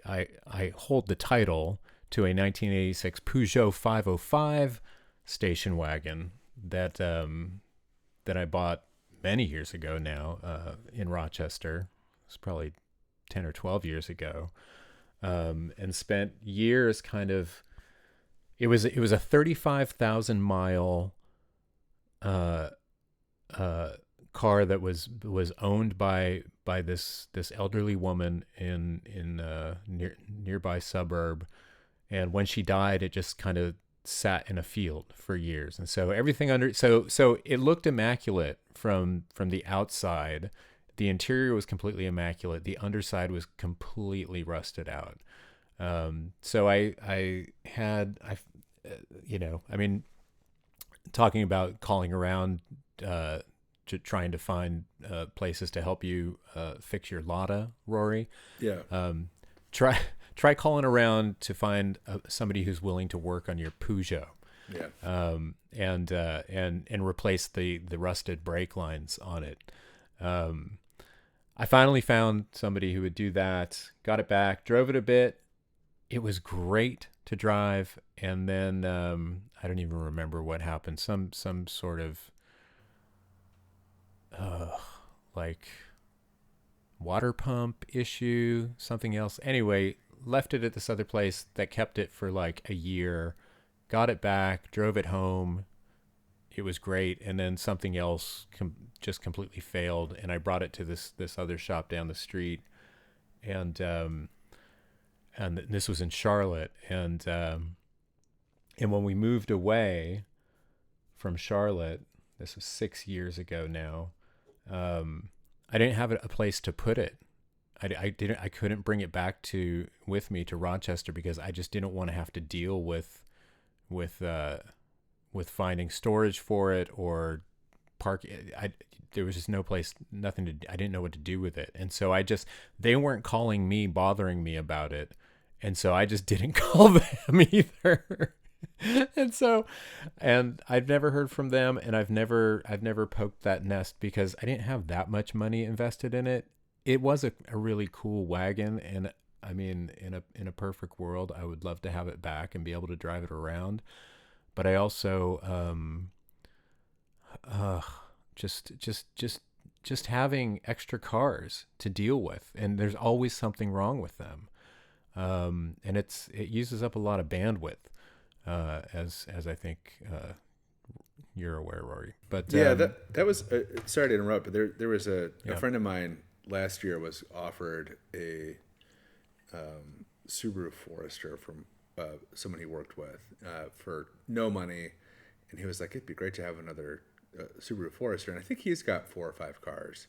hold the title to a 1986 Peugeot 505 station wagon that I bought many years ago now, in Rochester. It's probably 10 or 12 years ago, and spent years kind of. It was a 35,000 mile car that was owned by this elderly woman in nearby suburb, and when she died, it just kind of sat in a field for years, and so everything so it looked immaculate from the outside. The interior was completely immaculate. The underside was completely rusted out. So I mean, talking about calling around, trying to find places to help you fix your Lada, Rory. Yeah. Try calling around to find somebody who's willing to work on your Peugeot. Yeah. And replace the rusted brake lines on it. I finally found somebody who would do that. Got it back, drove it a bit. It was great to drive, and then I don't even remember what happened. Some sort of like water pump issue, something else. Anyway, left it at this other place that kept it for like a year. Got it back, drove it home. It was great, and then something else just completely failed, and I brought it to this other shop down the street, and this was in Charlotte, and when we moved away from Charlotte, this was 6 years ago now, I didn't have a place to put it. I couldn't bring it back with me to Rochester because I just didn't want to have to deal with finding storage for it or park. There was just no place, I didn't know what to do with it. And so they weren't calling me, bothering me about it. And so I just didn't call them either. and I've never heard from them, and I've never poked that nest because I didn't have that much money invested in it. It was a really cool wagon, and I mean, in a perfect world, I would love to have it back and be able to drive it around. But I also just having extra cars to deal with, and there's always something wrong with them, and it uses up a lot of bandwidth, as I think you're aware, Rory. But yeah, that was sorry to interrupt, but there was a friend of mine last year was offered a Subaru Forester from someone he worked with for no money, and he was like, it'd be great to have another Subaru Forester, and I think he's got 4 or 5 cars,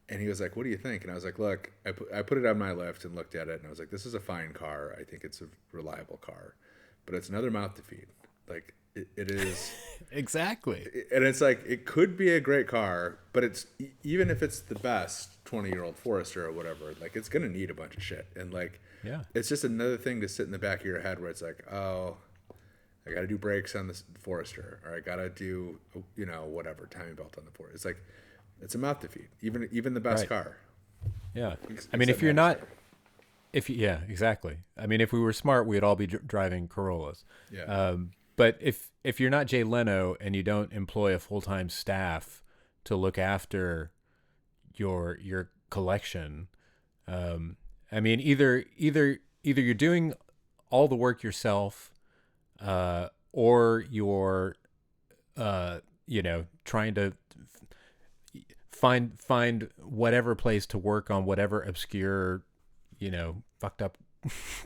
and he was like, what do you think? And I was like, look, I put it on my list and looked at it, and I was like, this is a fine car. I think it's a reliable car, but it's another mouth to feed. Like it is exactly. And it's like, it could be a great car, but it's, even if it's the best 20-year-old Forester or whatever, like it's going to need a bunch of shit. And like, yeah, it's just another thing to sit in the back of your head where it's like, oh, I got to do brakes on this Forester, or I got to do, whatever, timing belt on the Forester. It's like, it's a mouth to feed, even the best car. Yeah. I mean, if you're not, yeah, exactly. I mean, if we were smart, we'd all be driving Corollas. Yeah. But if you're not Jay Leno and you don't employ a full-time staff to look after your collection, I mean, either you're doing all the work yourself, or you're trying to find whatever place to work on whatever obscure, fucked up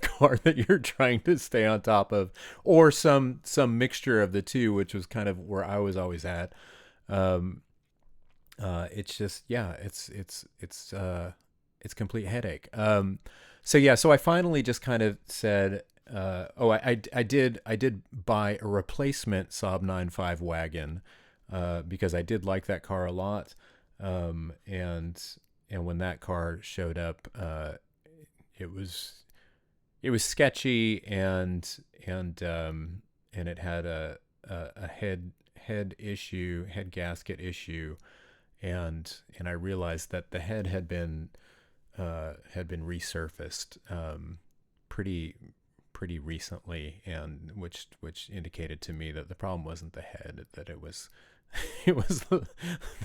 car that you're trying to stay on top of, or some mixture of the two, which was kind of where I was always at. It's just, yeah, it's complete headache. So I finally just kind of said, I did buy a replacement Saab 9.5 wagon, because I did like that car a lot. And when that car showed up, it was sketchy, and it had a head gasket issue, and I realized that the head had been resurfaced pretty recently, and which indicated to me that the problem wasn't the head, that it was the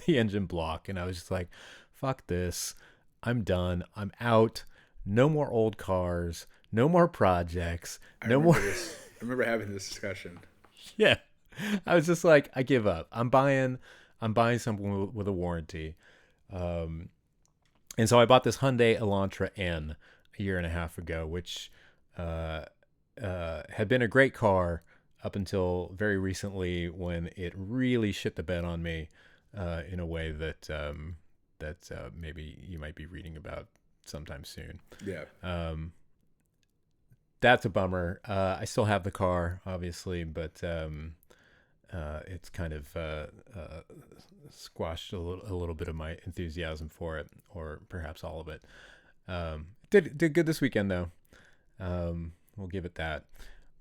engine block. And I was just like, fuck this, I'm done, I'm out. No more old cars, no more projects, I remember having this discussion. Yeah. I was just like, I give up. I'm buying I'm buying something with a warranty. Um, and so I bought this Hyundai Elantra N a year and a half ago, which uh, had been a great car up until very recently when it really shit the bed on me in a way that maybe you might be reading about sometime soon. Yeah. That's a bummer. I still have the car, obviously, but it's kind of squashed a little bit of my enthusiasm for it, or perhaps all of it. Did good this weekend though. We'll give it that.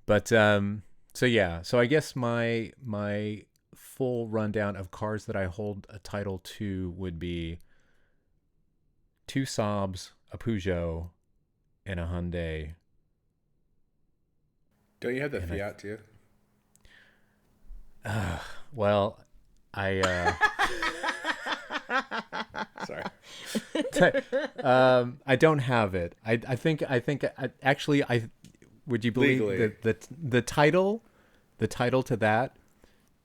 But so yeah, so I guess my full rundown of cars that I hold a title to would be two Saabs, a Peugeot, and a Hyundai. Don't you have the And Fiat too? Well, I Sorry. I don't have it. I think actually I would you believe Legally. that the title to that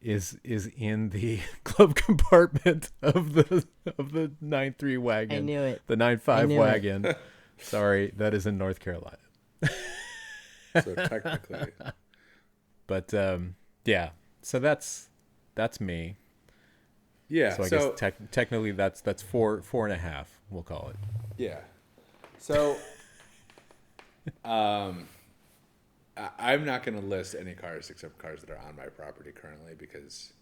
is in the glove compartment of the 9.3 wagon. I knew it. The 9.5 wagon. Sorry, that is in North Carolina. So technically. But yeah. So that's me. Yeah. So I guess technically that's 4.5. We'll call it. Yeah. So, I'm not going to list any cars except cars that are on my property currently because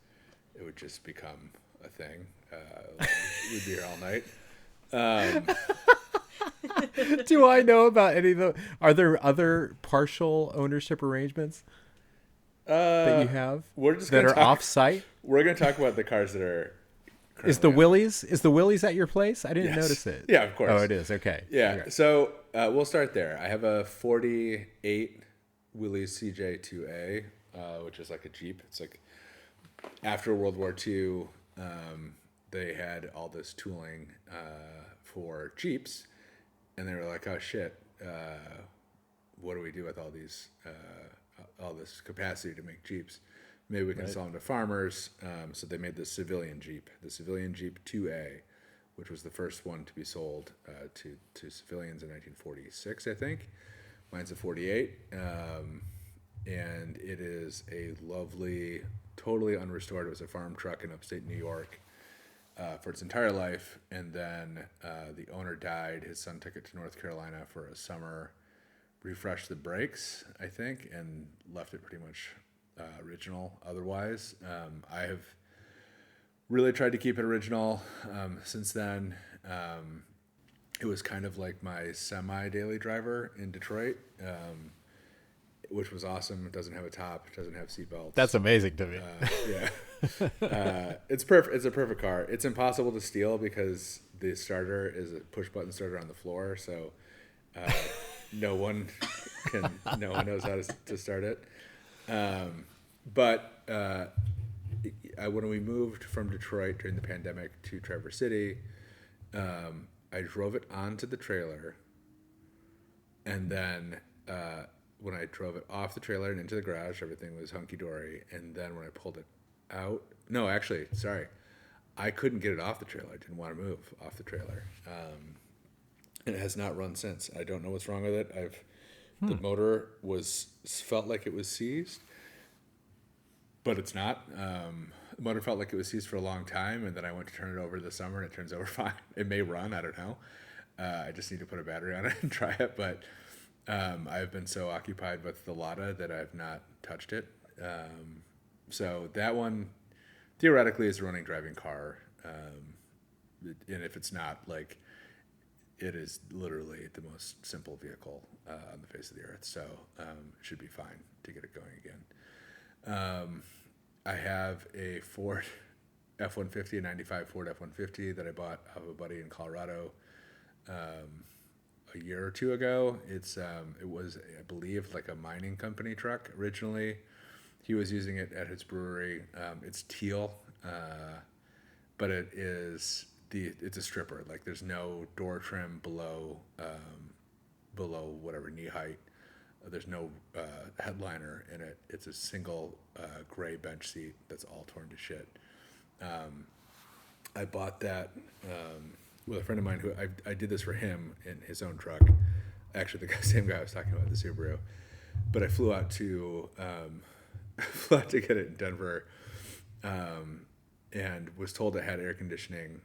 it would just become a thing. We'd be here all night. Do I know about any of the? Are there other partial ownership arrangements that you have We're just that gonna are talk- off-site? We're going to talk about the cars that are. Is the currently Willys at your place? I didn't Yes. notice it. Yeah, of course. Oh, it is. Okay. Yeah. Okay. So we'll start there. I have a 48 Willys CJ2A, which is like a Jeep. It's like after World War II, they had all this tooling for Jeeps, and they were like, "Oh shit, what do we do with all this capacity to make Jeeps? Maybe we can sell them to farmers." So they made the civilian Jeep 2A, which was the first one to be sold to civilians in 1946, I think. Mine's a 48, and it is a lovely, totally unrestored. It was a farm truck in upstate New York for its entire life, and then the owner died. His son took it to North Carolina for a summer, refreshed the brakes, I think, and left it pretty much original otherwise. I have really tried to keep it original since then. It was kind of like my semi-daily driver in Detroit, which was awesome. It doesn't have a top, it doesn't have seatbelts. That's amazing to me. Yeah. It's perfect. It's a perfect car. It's impossible to steal because the starter is a push-button starter on the floor, so no one knows how to start it. But when we moved from Detroit during the pandemic to Traverse City, I drove it onto the trailer, and then when I drove it off the trailer and into the garage, everything was hunky-dory. And then when I pulled it out, no, actually, sorry, I couldn't get it off the trailer. I didn't want to move off the trailer. And it has not run since. I don't know what's wrong with it. The motor felt like it was seized, but it's not. The motor felt like it was seized for a long time, and then I went to turn it over this summer, and it turns over fine. It may run, I don't know. I just need to put a battery on it and try it, but I've been so occupied with the Lada that I've not touched it. So that one theoretically is a running driving car, and if it's not, like, it is literally the most simple vehicle on the face of the earth, so it should be fine to get it going again. I have a Ford F-150, a 95 Ford F-150 that I bought off a buddy in Colorado a year or two ago. It was, I believe, like a mining company truck originally. He was using it at his brewery. It's teal, but it's a stripper. Like, there's no door trim below whatever knee height. There's no headliner in it. It's a single gray bench seat that's all torn to shit. I bought that with a friend of mine who I did this for him in his own truck. Actually, the same guy I was talking about, the Subaru. But I flew out to get it in Denver, and was told it had air conditioning.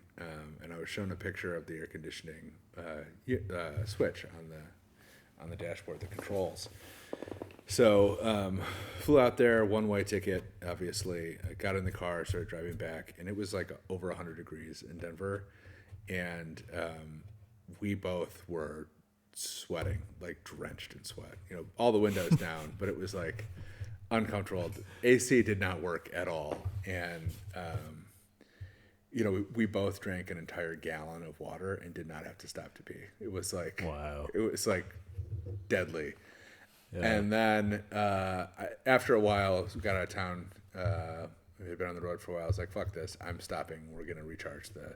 And I was shown a picture of the air conditioning switch on the dashboard, the controls. So flew out there, one-way ticket, obviously. I got in the car, started driving back, and it was like over 100 degrees in Denver. And we both were sweating, like drenched in sweat. You know, all the windows down, but it was like uncomfortable. AC did not work at all. And, you know, we both drank an entire gallon of water and did not have to stop to pee. It was like, Wow. It was like deadly. Yeah. And then after a while, we got out of town. We had been on the road for a while. I was like, fuck this. I'm stopping. We're going to recharge the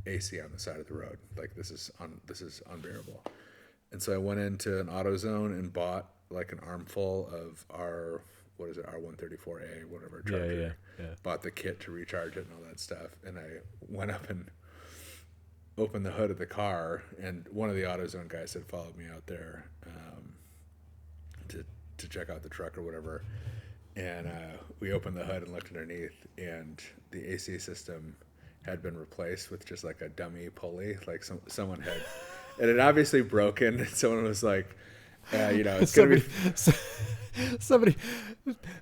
AC on the side of the road. Like, this is unbearable. And so I went into an AutoZone and bought like an armful of our, what is it, R134A, whatever charger. Yeah. Bought the kit to recharge it and all that stuff. And I went up and opened the hood of the car, and one of the AutoZone guys had followed me out there to check out the truck or whatever. And we opened the hood and looked underneath, and the AC system had been replaced with just like a dummy pulley. Like someone had, and it obviously broken. And someone was like, you know, it's going to be. Somebody,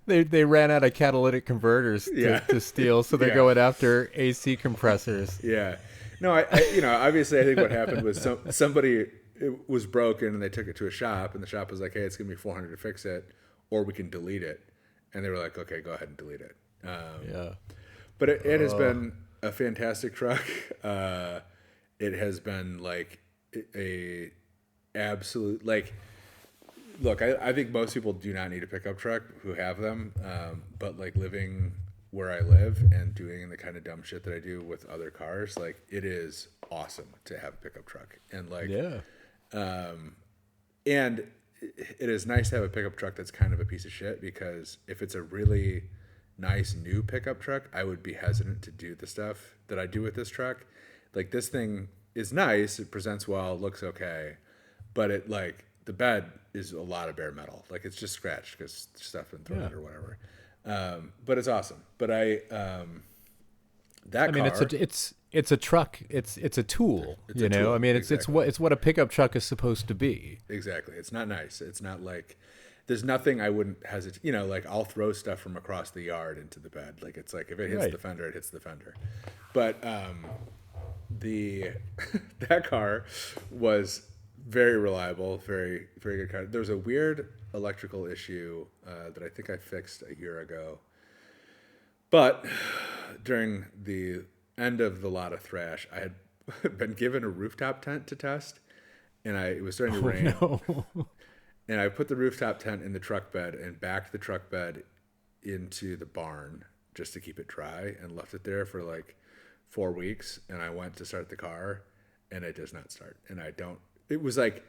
they ran out of catalytic converters to steal, so they're going after AC compressors. Yeah. No, I you know, obviously I think what happened was somebody, it was broken and they took it to a shop, and the shop was like, hey, it's going to be $400 to fix it, or we can delete it. And they were like, okay, go ahead and delete it. But it has been a fantastic truck. It has been like a absolute, like, look, I think most people do not need a pickup truck who have them. But like living where I live and doing the kind of dumb shit that I do with other cars, like, it is awesome to have a pickup truck. And like, and it is nice to have a pickup truck that's kind of a piece of shit, because if it's a really nice new pickup truck, I would be hesitant to do the stuff that I do with this truck. Like, this thing is nice, it presents well, looks okay, but it, like, the bed is a lot of bare metal. Like, it's just scratched because stuff been thrown or whatever. But it's awesome. But it's a truck. It's a tool. It's a tool. I mean, it's what a pickup truck is supposed to be. Exactly. It's not nice. It's not like, there's nothing I wouldn't hesitate. You know, like, I'll throw stuff from across the yard into the bed. Like, it's like, if it hits the fender, it hits the fender. But that car was very reliable, very, very good car. There was a weird electrical issue that I think I fixed a year ago. But during the end of the lot of thrash, I had been given a rooftop tent to test, and it was starting to rain. No. And I put the rooftop tent in the truck bed and backed the truck bed into the barn just to keep it dry, and left it there for like 4 weeks. And I went to start the car, and it does not start. And it was like,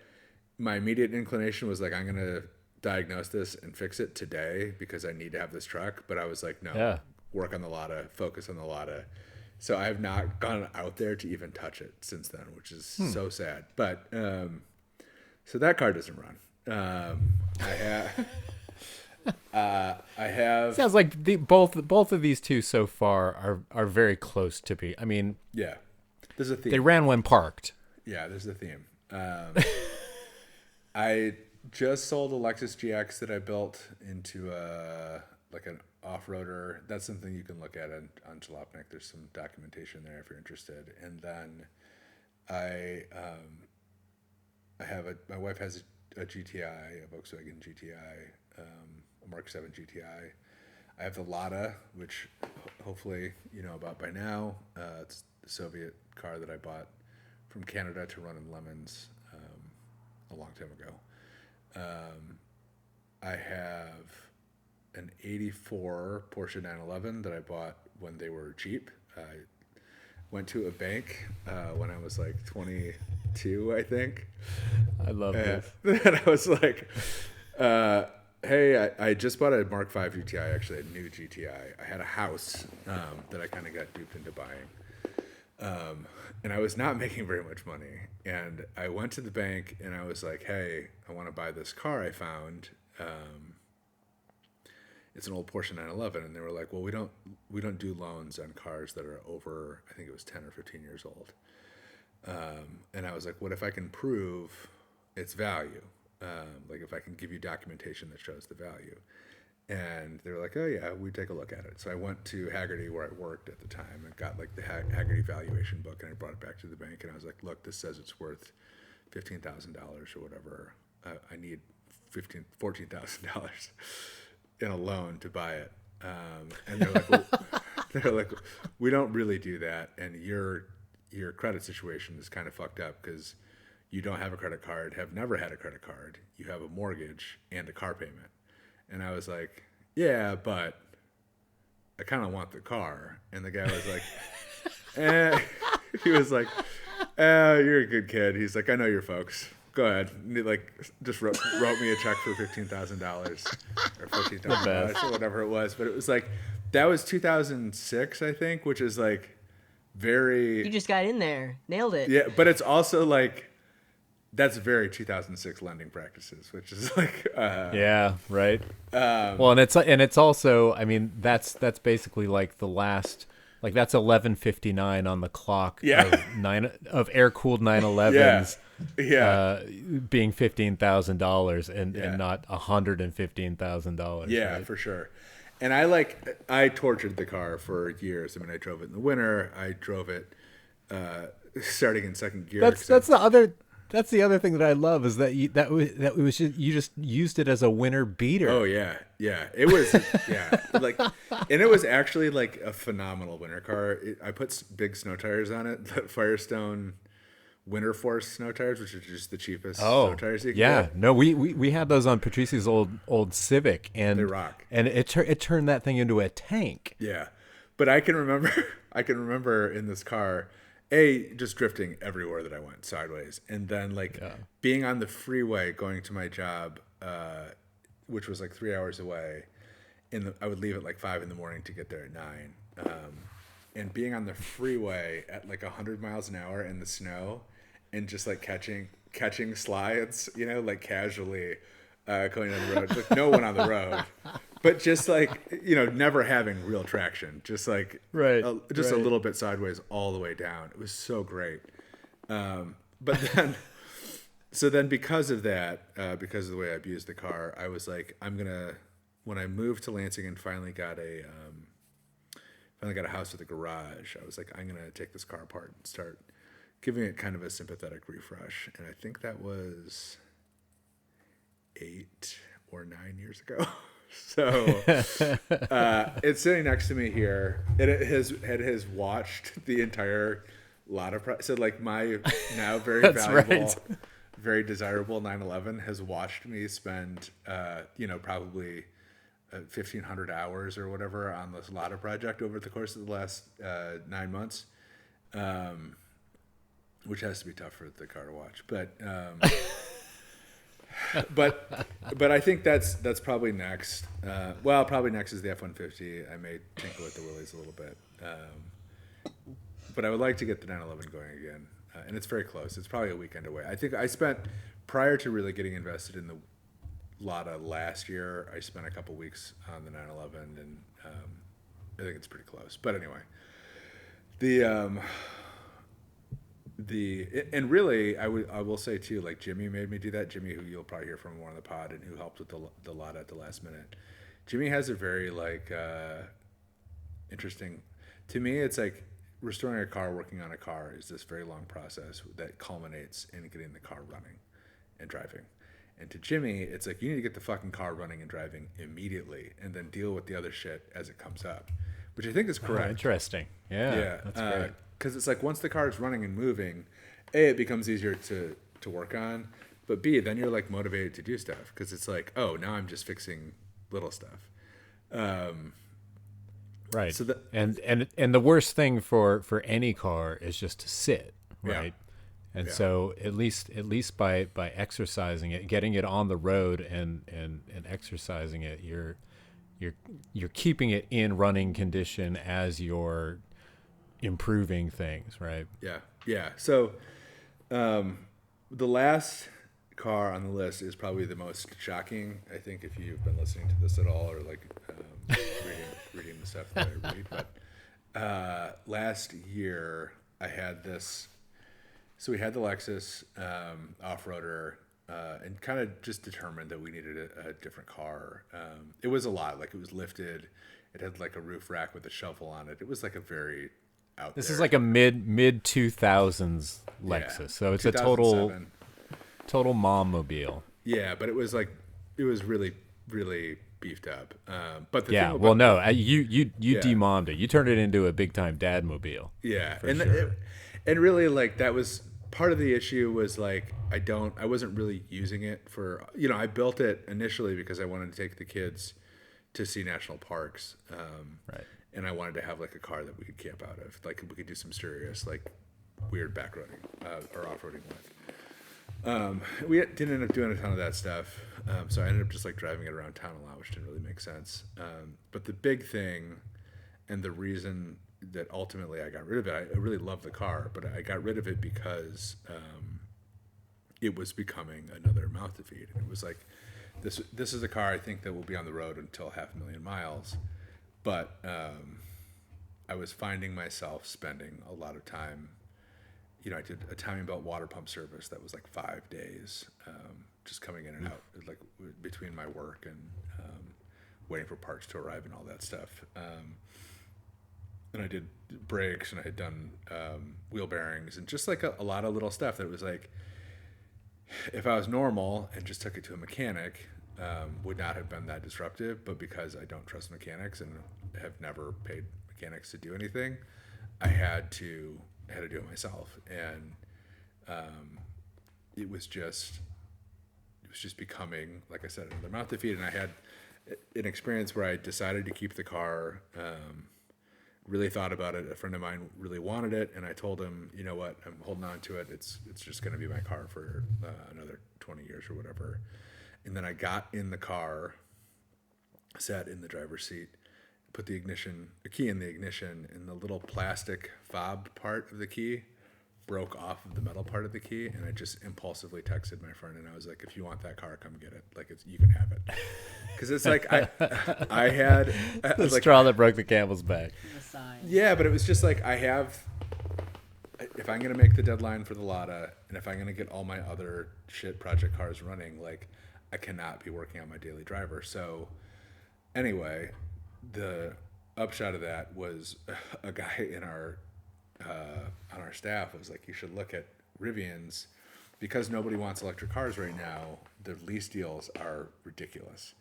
my immediate inclination was like, I'm going to diagnose this and fix it today because I need to have this truck. But I was like, no, work on the Lada, focus on the Lada. So I have not gone out there to even touch it since then, which is so sad. But so that car doesn't run. I have. Sounds like both of these two so far are very close to be. I mean, yeah, there's a theme. They ran when parked. Yeah, there's a theme. I just sold a Lexus GX that I built into like an off-roader. That's something you can look at on Jalopnik. There's some documentation there if you're interested. And then my wife has a GTI, a Volkswagen GTI, a Mark 7 GTI. I have the Lada, which hopefully you know about by now. It's the Soviet car that I bought from Canada to run in lemons a long time ago. I have an 84 Porsche 911 that I bought when they were cheap. I went to a bank when I was like 22, I think. I love this. And I was like, hey, I just bought a Mark 5 GTI, actually a new GTI. I had a house that I kind of got duped into buying. And I was not making very much money. And I went to the bank and I was like, "Hey, I want to buy this car I found. It's an old Porsche 911." And they were like, "Well, we don't do loans on cars that are over, I think it was 10 or 15 years old." And I was like, "What if I can prove its value? Like if I can give you documentation that shows the value?" And they were like, "Oh yeah, we take a look at it." So I went to Haggerty where I worked at the time and got like the Haggerty valuation book, and I brought it back to the bank and I was like, "Look, this says it's worth $15,000 or whatever. I need $14,000 in a loan to buy it." And they're like, well, they're like, "We don't really do that, and your credit situation is kind of fucked up because you don't have a credit card, have never had a credit card, you have a mortgage and a car payment." And I was like, "Yeah, but I kind of want the car." And the guy was like, he was like, "You're a good kid." He's like, "I know your folks. Go ahead." And he like just wrote me a check for $15,000 or $14,000 or whatever it was. But it was like, that was 2006, I think, which is like very. You just got in there, nailed it. Yeah, but it's also like, that's very 2006 lending practices, which is like yeah, right. Well, and it's also, I mean, that's basically like the last, like that's 11:59 on the clock of air cooled 911s. Yeah. Being $15,000 and not $115,000. Yeah, right? for sure. And I tortured the car for years. I mean, I drove it in the winter. I drove it starting in second gear. That's the other thing that I love is that you just used it as a winter beater. Oh yeah, it was like, and it was actually like a phenomenal winter car. I put big snow tires on it, the Firestone Winter Force snow tires, which are just the cheapest snow tires you can get. No, we had those on Patrici's old Civic, and they rock. And it turned that thing into a tank. Yeah, but I can remember in this car, just drifting everywhere that I went sideways, and then being on the freeway going to my job, which was like 3 hours away. I would leave at like 5 a.m. to get there at 9, and being on the freeway at like 100 miles an hour in the snow, and just like catching slides, like casually going down the road, with no one on the road. But just like, never having real traction, just like a little bit sideways all the way down. It was so great. But then because of that, because of the way I abused the car, I was like, when I moved to Lansing and finally got a house with a garage, I was like, I'm going to take this car apart and start giving it kind of a sympathetic refresh. And I think that was 8 or 9 years ago. So it's sitting next to me here. It has watched the entire so like my now very valuable, very desirable 911 has watched me spend probably 1,500 hours or whatever on this Lotta project over the course of the last 9 months, which has to be tough for the car to watch, but I think that's probably next. Probably next is the F-150. I may tinker with the Willys a little bit, but I would like to get the 911 going again, and it's very close. It's probably a weekend away. I think I spent, prior to really getting invested in the Lotta last year, I spent a couple weeks on the 911, and I think it's pretty close. But anyway, and really, I will say too, like Jimmy made me do that. Jimmy, who you'll probably hear from more on the pod, and who helped with the Lotta at the last minute. Jimmy has a very interesting. To me, it's like restoring a car, working on a car is this very long process that culminates in getting the car running and driving. And to Jimmy, it's like, you need to get the fucking car running and driving immediately, and then deal with the other shit as it comes up, which I think is correct. Oh, interesting. Yeah, that's great. Because it's like, once the car is running and moving, A, it becomes easier to work on, but B, then you're like motivated to do stuff, because it's like, oh, now I'm just fixing little stuff. Right. So and the worst thing for any car is just to sit, right? Yeah. And so at least by exercising it, getting it on the road and exercising it, you're keeping it in running condition as you're improving things, right? Yeah. So, the last car on the list is probably the most shocking. I think if you've been listening to this at all, or like reading the stuff that I read, but last year I had this. So we had the Lexus off-roader, and kind of just determined that we needed a different car. It was a lot. Like, it was lifted. It had like a roof rack with a shovel on it. It was like a very out This there. is like a mid 2000s Lexus, Yeah, so it's a total 2007. mom mobile. Yeah, but it was really really beefed up. But the Yeah, thing well, about no, you Yeah. demommed it. You turned it into a big time dad mobile. Yeah, For and sure. and really, like, that was part of the issue. Was like, I wasn't really using it for, I built it initially because I wanted to take the kids to see national parks, Right. and I wanted to have like a car that we could camp out of, like we could do some serious like weird backroading or off-roading with. We didn't end up doing a ton of that stuff, so I ended up just like driving it around town a lot, which didn't really make sense. But the big thing, and the reason that ultimately I got rid of it, I really love the car, but I got rid of it because it was becoming another mouth to feed. And it was like, this is a car I think that will be on the road until 500,000 miles, but I was finding myself spending a lot of time. I did a timing belt water pump service that was like 5 days, just coming in and out, like between my work and waiting for parts to arrive and all that stuff. And I did brakes, and I had done wheel bearings, and just like a lot of little stuff that was like, if I was normal and just took it to a mechanic, would not have been that disruptive. But because I don't trust mechanics and have never paid mechanics to do anything, I had to do it myself. And it was just becoming, like I said, another mouth to feed. And I had an experience where I decided to keep the car. Really thought about it. A friend of mine really wanted it, and I told him, you know what, I'm holding on to it. It's just going to be my car for another 20 years or whatever. And then I got in the car, sat in the driver's seat, put the key in the ignition, and the little plastic fob part of the key broke off of the metal part of the key, and I just impulsively texted my friend, and I was like, if you want that car, come get it. Like, you can have it. Because it's like, I had The like, straw that broke the camel's back. yeah, but it was just like, if I'm going to make the deadline for the Lada, and if I'm going to get all my other shit project cars running, like, I cannot be working on my daily driver. So anyway, the upshot of that was a guy in our on our staff was like, you should look at Rivian's, because nobody wants electric cars right now. The lease deals are ridiculous.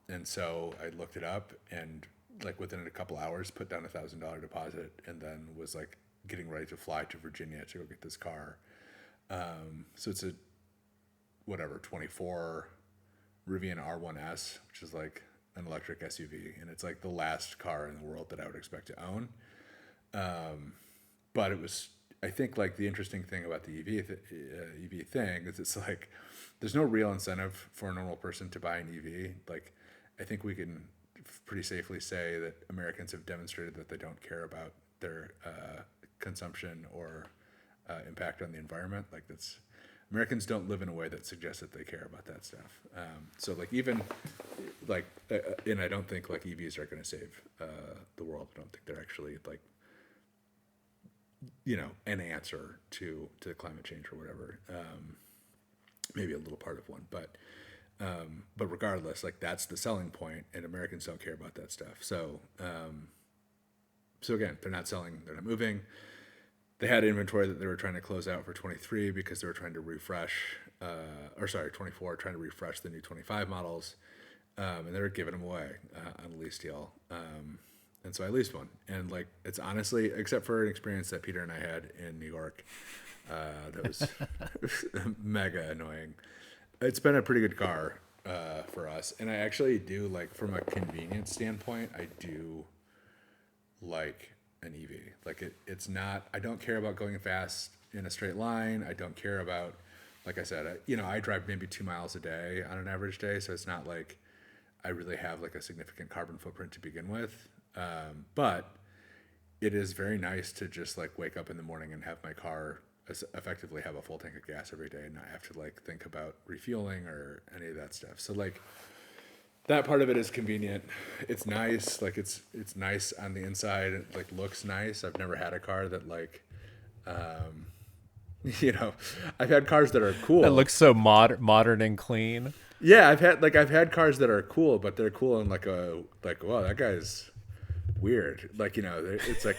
And so I looked it up, and like within a couple hours put down $1,000 deposit, and then was like getting ready to fly to Virginia to go get this car. So it's a 24 Rivian R1S, which is like an electric SUV, and it's like the last car in the world that I would expect to own. But it was, I think, like, the interesting thing about the EV thing is it's like there's no real incentive for a normal person to buy an EV. Like, I think we can pretty safely say that Americans have demonstrated that they don't care about their consumption or impact on the environment. Like, Americans don't live in a way that suggests that they care about that stuff. So like, even like, and I don't think like EVs are going to save the world. I don't think they're actually like, an answer to climate change or whatever. Maybe a little part of one, but regardless, like, that's the selling point, and Americans don't care about that stuff. So again, they're not selling, they're not moving. They had inventory that they were trying to close out for 23 because they were trying to refresh, 24, trying to refresh the new 25 models, and they were giving them away on a lease deal. And so I leased one, and like, it's honestly, except for an experience that Peter and I had in New York, that was mega annoying. It's been a pretty good car for us, and I actually do, like, from a convenience standpoint, I do like an EV. Like, it's not, I don't care about going fast in a straight line. I don't care about, like I said, I drive maybe 2 miles a day on an average day, so it's not like I really have like a significant carbon footprint to begin with. But it is very nice to just like wake up in the morning and have my car effectively have a full tank of gas every day and not have to like think about refueling or any of that stuff. So like that part of it is convenient. It's nice. Like it's nice on the inside. It like looks nice. I've never had a car that like, you know, I've had cars that are cool. That looks so modern and clean. Yeah, I've had cars that are cool, but they're cool in like wow, that guy's weird. Like, you know, it's like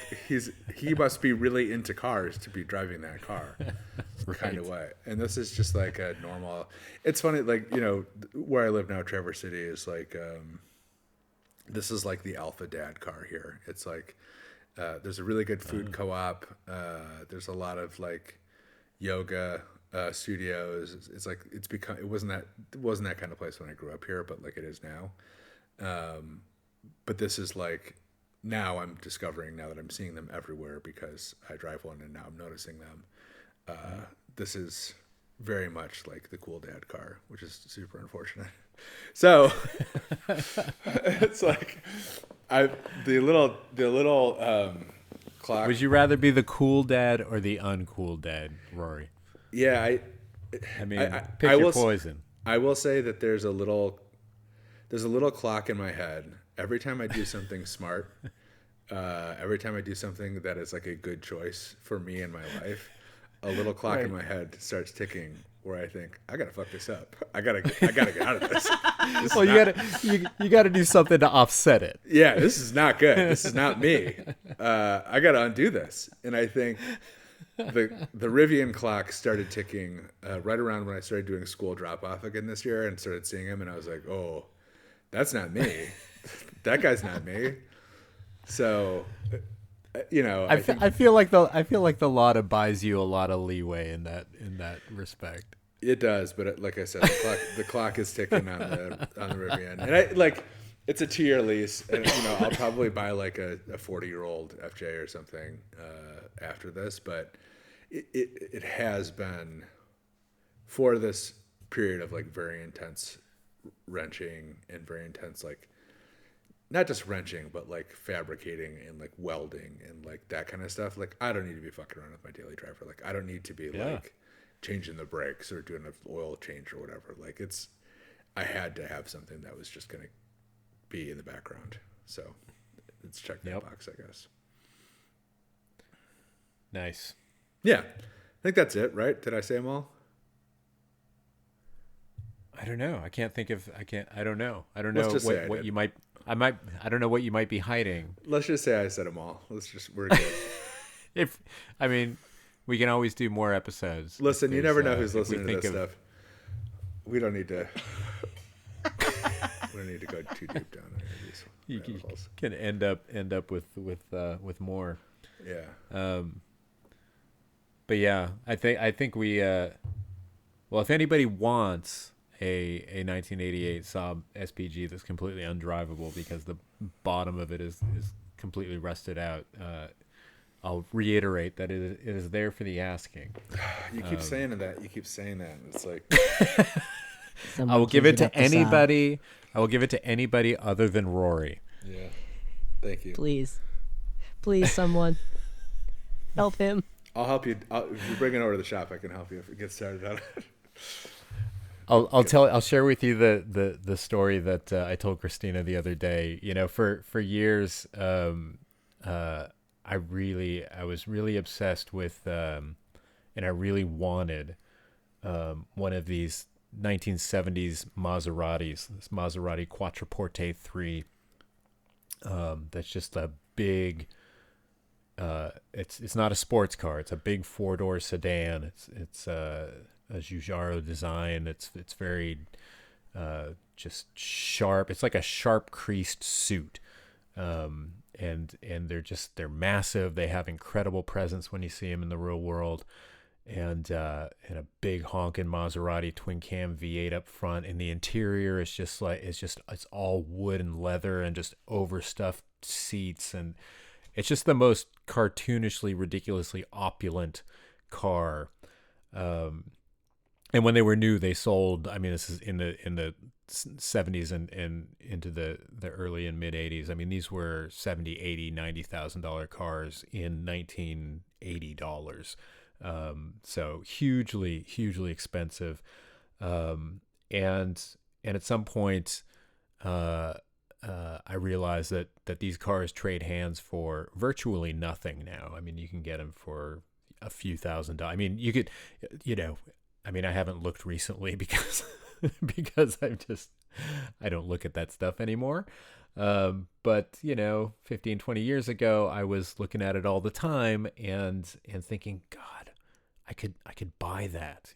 he must be really into cars to be driving that car, Right. kind of way. And this is just like a normal. It's funny, like, you know, where I live now, Traverse City is like this is like the alpha dad car here. It's like there's a really good food co-op. There's a lot of like yoga studios. It's like it wasn't that kind of place when I grew up here, but like it is now. But this is like now I'm discovering, now that I'm seeing them everywhere because I drive one and now I'm noticing them. This is very much like the cool dad car, which is super unfortunate. So it's like the little clock. Would you rather be the cool dad or the uncool dad, Rory? Yeah, I mean, pick your poison. I will say that there's a little clock in my head every time I do something smart. Every time I do something that is like a good choice for me in my life, a little clock in my head starts ticking where I think I gotta fuck this up. I gotta get out of this. Well, you gotta do something to offset it. Yeah, this is not good. This is not me. I gotta undo this. And I think the Rivian clock started ticking right around when I started doing school drop off again this year and started seeing him, and I was like, oh, that's not me. That guy's not me. So, you know, I feel like the Lada buys you a lot of leeway in that respect. It does, but like I said, the clock is ticking on the Rivian, and it's a 2-year lease, and you know I'll probably buy like a 40-year-old FJ or something after this, but it has been for this period of like very intense wrenching and very intense like. Not just wrenching, but like fabricating and like welding and like that kind of stuff. Like I don't need to be fucking around with my daily driver. Like I don't need to be like changing the brakes or doing an oil change or whatever. Like I had to have something that was just going to be in the background. So it's check that box, I guess. Nice. Yeah. I think that's it, right? Did I say them all? I don't know. I don't know. I don't Let's know just say what you might. I don't know what you might be hiding. Let's just say I said them all. We're good. We can always do more episodes. Listen, you never know who's listening to this stuff. We don't need to. We don't need to go too deep down into these. You can end up with more. Yeah. But yeah, I think we. Well, if anybody wants a 1988 Saab SPG that's completely undrivable because the bottom of it is completely rusted out, I'll reiterate that it is there for the asking. You keep saying that. You keep saying that. It's like I will give it to anybody. I will give it to anybody other than Rory. Yeah. Thank you. Please, someone help him. I'll help you. If you bring it over to the shop, I can help you if it gets started on it. I'll share with you the story that I told Christina the other day. You know, for years, I was really obsessed with, and I really wanted one of these 1970s Maseratis, this Maserati Quattroporte 3. That's just a big. It's not a sports car. It's a big 4-door sedan. It's a Giugiaro design. It's very just sharp. It's like a sharp creased suit. And they're massive. They have incredible presence when you see them in the real world. And a big honking Maserati twin cam V8 up front, and the interior is just like it's all wood and leather and just overstuffed seats, and it's just the most cartoonishly, ridiculously opulent car. And when they were new, they sold. I mean, this is in the 70s and into the early and mid 80s. I mean, these were 70, 80, $90,000 cars in 1980 dollars. So hugely expensive. And at some point, I realized that these cars trade hands for virtually nothing now. I mean, you can get them for a few $1,000s. I mean, you could, I mean, I haven't looked recently because because I don't look at that stuff anymore. But 15, 20 years ago, I was looking at it all the time and thinking, God, I could buy that,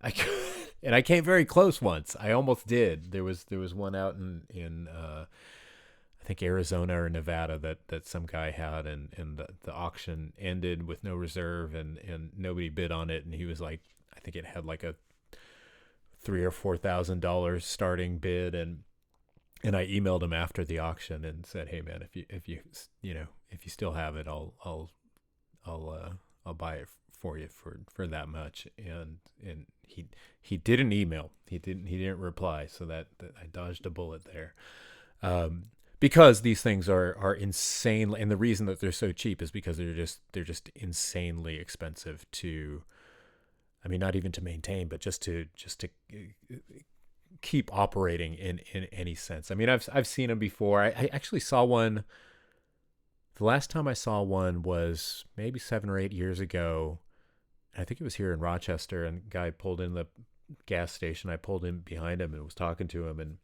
I could, and I came very close once. I almost did. There was one out in I think Arizona or Nevada that some guy had, and the auction ended with no reserve and nobody bid on it, and he was like, I think it had like a $3,000 or $4,000 starting bid, and I emailed him after the auction and said, hey man, if you still have it, I'll buy it for you for that much. And he didn't email. He didn't reply. So that I dodged a bullet there. Because these things are insane, and the reason that they're so cheap is because they're just insanely expensive to, I mean, not even to maintain, but just to keep operating in any sense. I mean, I've seen them before. I actually saw one. The last time I saw one was maybe 7 or 8 years ago. I think it was here in Rochester, and a guy pulled in the gas station. I pulled in behind him and was talking to him and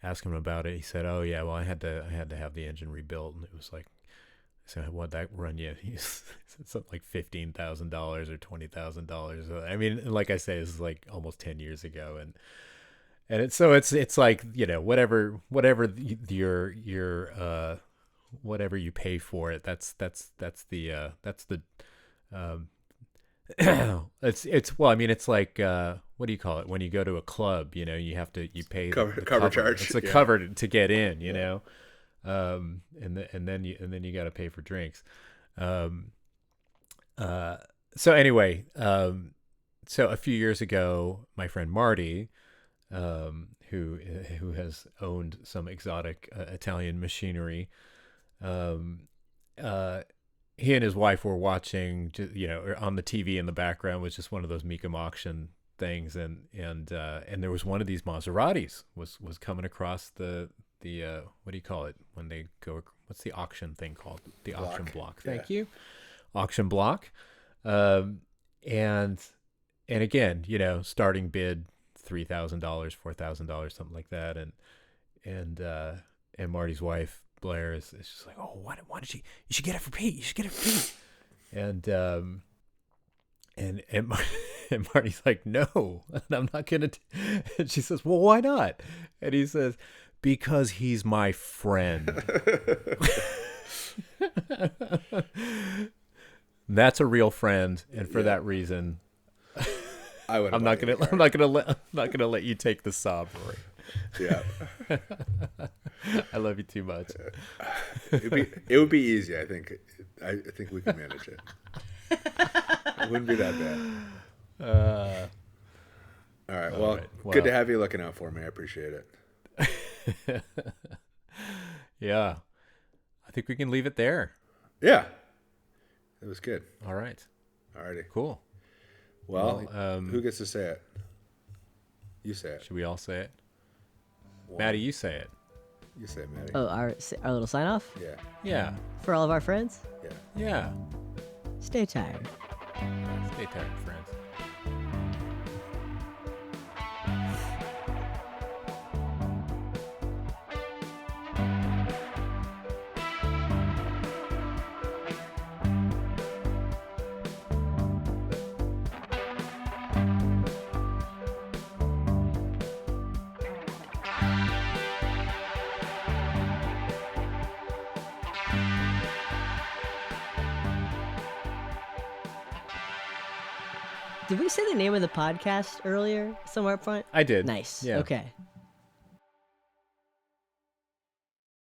asked him about it. He said, "Oh yeah, well I had to have the engine rebuilt," and it was like, I said, "What'd that run you?" He said something like $15,000 or $20,000. I mean, like I say, this is like almost 10 years ago, and it's like whatever your whatever you pay for it, that's the it's well, I mean, it's like what do you call it when you go to a club? You pay the cover charge. It's a cover to get in, and then you got to pay for drinks. So anyway, so a few years ago, my friend Marty, who has owned some exotic Italian machinery, he and his wife were watching, on the TV in the background was just one of those Mecum auction things, and there was one of these Maseratis was coming across the what do you call it when they go? What's the auction thing called? The auction block. Thank you, auction block. And again, starting bid $3,000, $4,000, something like that, and Marty's wife Blair is just like, oh, why don't you should get it for Pete. You should get it for Pete. And Marty's like, no, I'm not gonna. And she says, well, why not? And he says, because he's my friend. That's a real friend, and for that reason, I'm not gonna let you take the sob, Rory. Yeah. I love you too much. It would be easy. I think we can manage it. It wouldn't be that bad. All right. Well, good to have you looking out for me. I appreciate it. Yeah. I think we can leave it there. Yeah. It was good. All right. Alrighty. Cool. Well, who gets to say it? You say it. Should we all say it? Maddie, you say it. You say it, Maddie. Oh, our little sign off? Yeah. Yeah. For all of our friends? Yeah. Yeah. Stay tired. Stay tired, friends. Did we say the name of the podcast earlier somewhere up front? I did. Nice. Yeah. Okay.